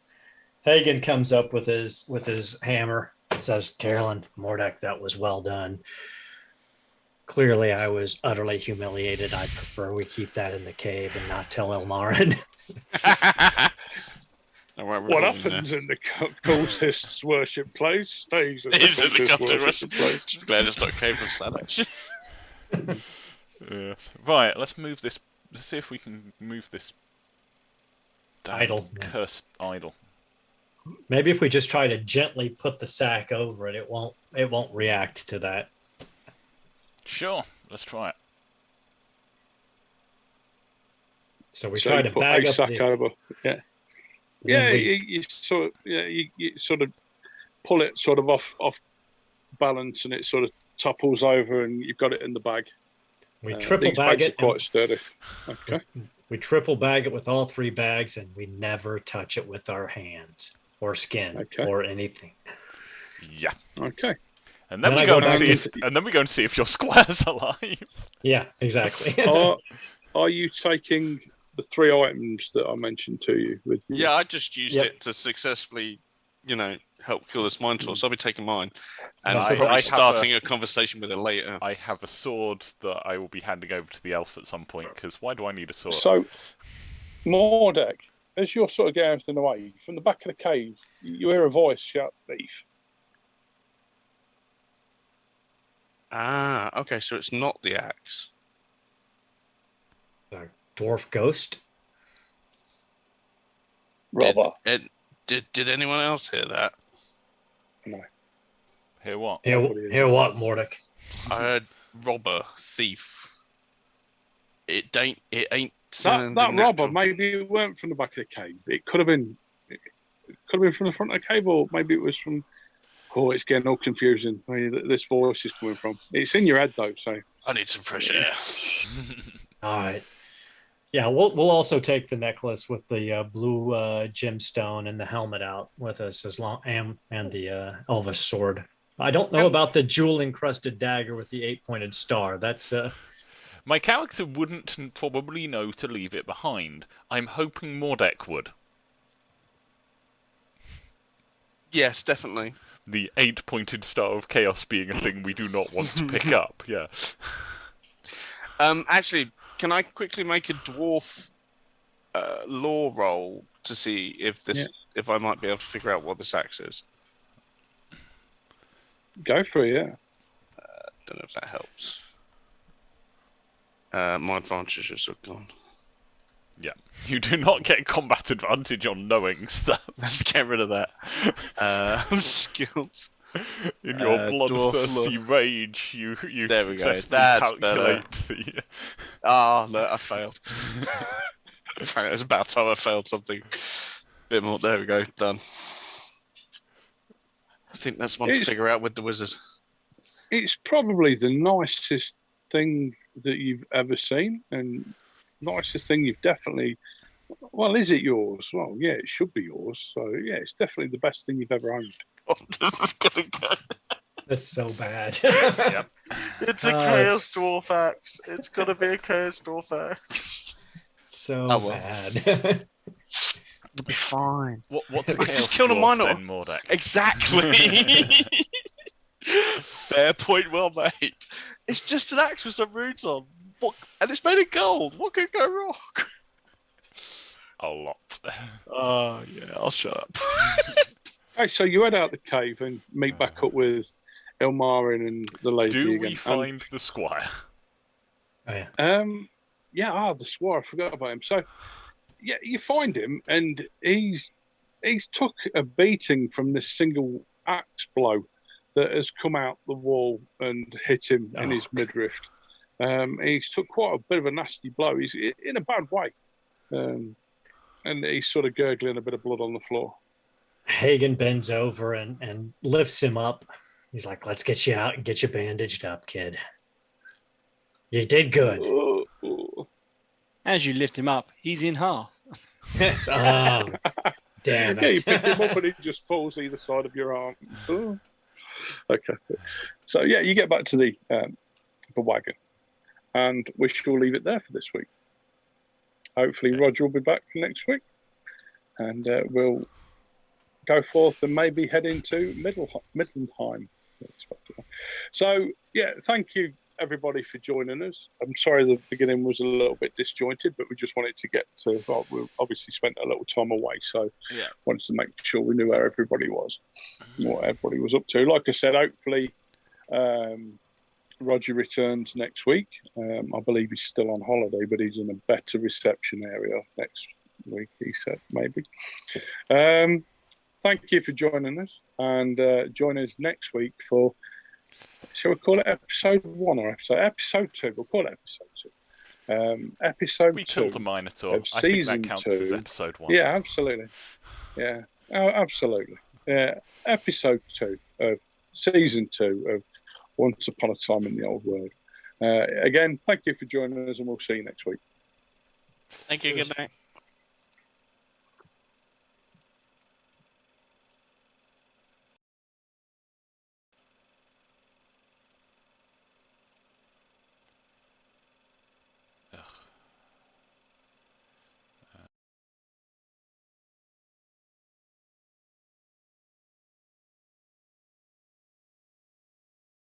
Hagen comes up with his hammer and says, "Carolyn, Mordek, that was well done. Clearly, I was utterly humiliated. I prefer we keep that in the cave and not tell Ilmarin." What happens in the cultists' worship place stays in the cultists' worship place. Just glad it's not cave of Slanish. Yes. Right, let's move this. Let's see if we can move this Idol. cursed idol. Maybe if we just try to gently put the sack over it, it won't react to that. Sure, let's try it. So we try to put bag a up sack the. over. Yeah. Yeah, you sort of pull it sort of off balance, and it sort of topples over, and you've got it in the bag. We triple these bag bags it. are quite sturdy. Okay. We triple bag it with all 3 bags, and we never touch it with our hands or skin or anything. Yeah. Okay. And then we go and see if your squire's alive. Yeah, exactly. Are you taking the 3 items that I mentioned to you with you? Yeah, I just used it to successfully, help kill this Minotaur, so I'll be taking mine. And probably starting a conversation with it later. I have a sword that I will be handing over to the elf at some point, because why do I need a sword? So, Mordek, as you're sort of getting everything away, from the back of the cave, you hear a voice shout, "Thief." Ah, okay, so it's not the axe. The dwarf ghost. Robber. Did anyone else hear that? No. Hear what? Hear what, Mordek? I heard robber, thief. It ain't. That sounding robber, natural. maybe it weren't from the back of the cave. It could have been. It could have been from the front of the cave, or maybe it was from. Oh, it's getting all confusing. Where this voice is coming from. It's in your head though, so. I need some fresh air. All right. Yeah, we'll also take the necklace with the blue gemstone and the helmet out with us as long and the Elvish sword. I don't know about the jewel encrusted dagger with the 8-pointed star. That's My character wouldn't probably know to leave it behind. I'm hoping Mordek would. Yes, definitely. The 8-pointed star of chaos being a thing we do not want to pick up. Yeah. Actually, can I quickly make a dwarf lore roll to see if I might be able to figure out what this axe is? Go for it, yeah. Don't know if that helps. My advantages are gone. Yeah. You do not get combat advantage on knowing stuff. Let's get rid of that. Skills. In your bloodthirsty rage, you there we go. successfully That's calculate better. the... Oh, no, I failed. It was about time I failed something. Bit more. There we go. Done. I think that's one to figure out with the wizard. It's probably the nicest thing that you've ever seen, and nicest thing you've definitely. Well, is it yours? Well, yeah, it should be yours. So yeah, it's definitely the best thing you've ever owned. This is gonna go. That's so bad. Yep. It's a chaos dwarf axe. It's gonna be a chaos dwarf axe. So bad. It'll be fine. What's a chaos Just killed a dwarf Minotaur. then, Mordek? Exactly. Fair point, well made. It's just an axe with some runes on. And it's made of gold. What could go wrong? A lot. Oh, yeah, I'll shut up. Hey, so you head out the cave and meet back up with Ilmarin and the lady Do again. we find the squire? Oh, yeah. The squire, I forgot about him. So, yeah, you find him, and he's took a beating from this single axe blow that has come out the wall and hit him in his midriff. He's took quite a bit of a nasty blow. He's in a bad way. And he's sort of gurgling a bit of blood on the floor. Hagen bends over and lifts him up. He's like, let's get you out and get you bandaged up, kid. You did good. As you lift him up, he's in half. Oh, damn it. Yeah, you pick him up and he just falls either side of your arm. Oh. Okay. So, yeah, you get back to the wagon. And we shall leave it there for this week. Hopefully Roger will be back next week. And we'll go forth and maybe head into Middenheim. So, yeah, thank you, everybody, for joining us. I'm sorry the beginning was a little bit disjointed, but we just wanted to get to, well, we obviously spent a little time away, so wanted to make sure we knew where everybody was, what everybody was up to. Like I said, hopefully Roger returns next week. I believe he's still on holiday, but he's in a better reception area next week, he said, maybe. Thank you for joining us, and join us next week for, shall we call it episode 1 or episode 2? We'll call it episode 2. Episode we 2 killed the Minotaur. of I think season that counts 2. as episode 1. Yeah, absolutely. Yeah, absolutely. Yeah, episode 2 of season 2 of Once Upon a Time in the Old World. Again, thank you for joining us, and we'll see you next week. Thank you. Good night.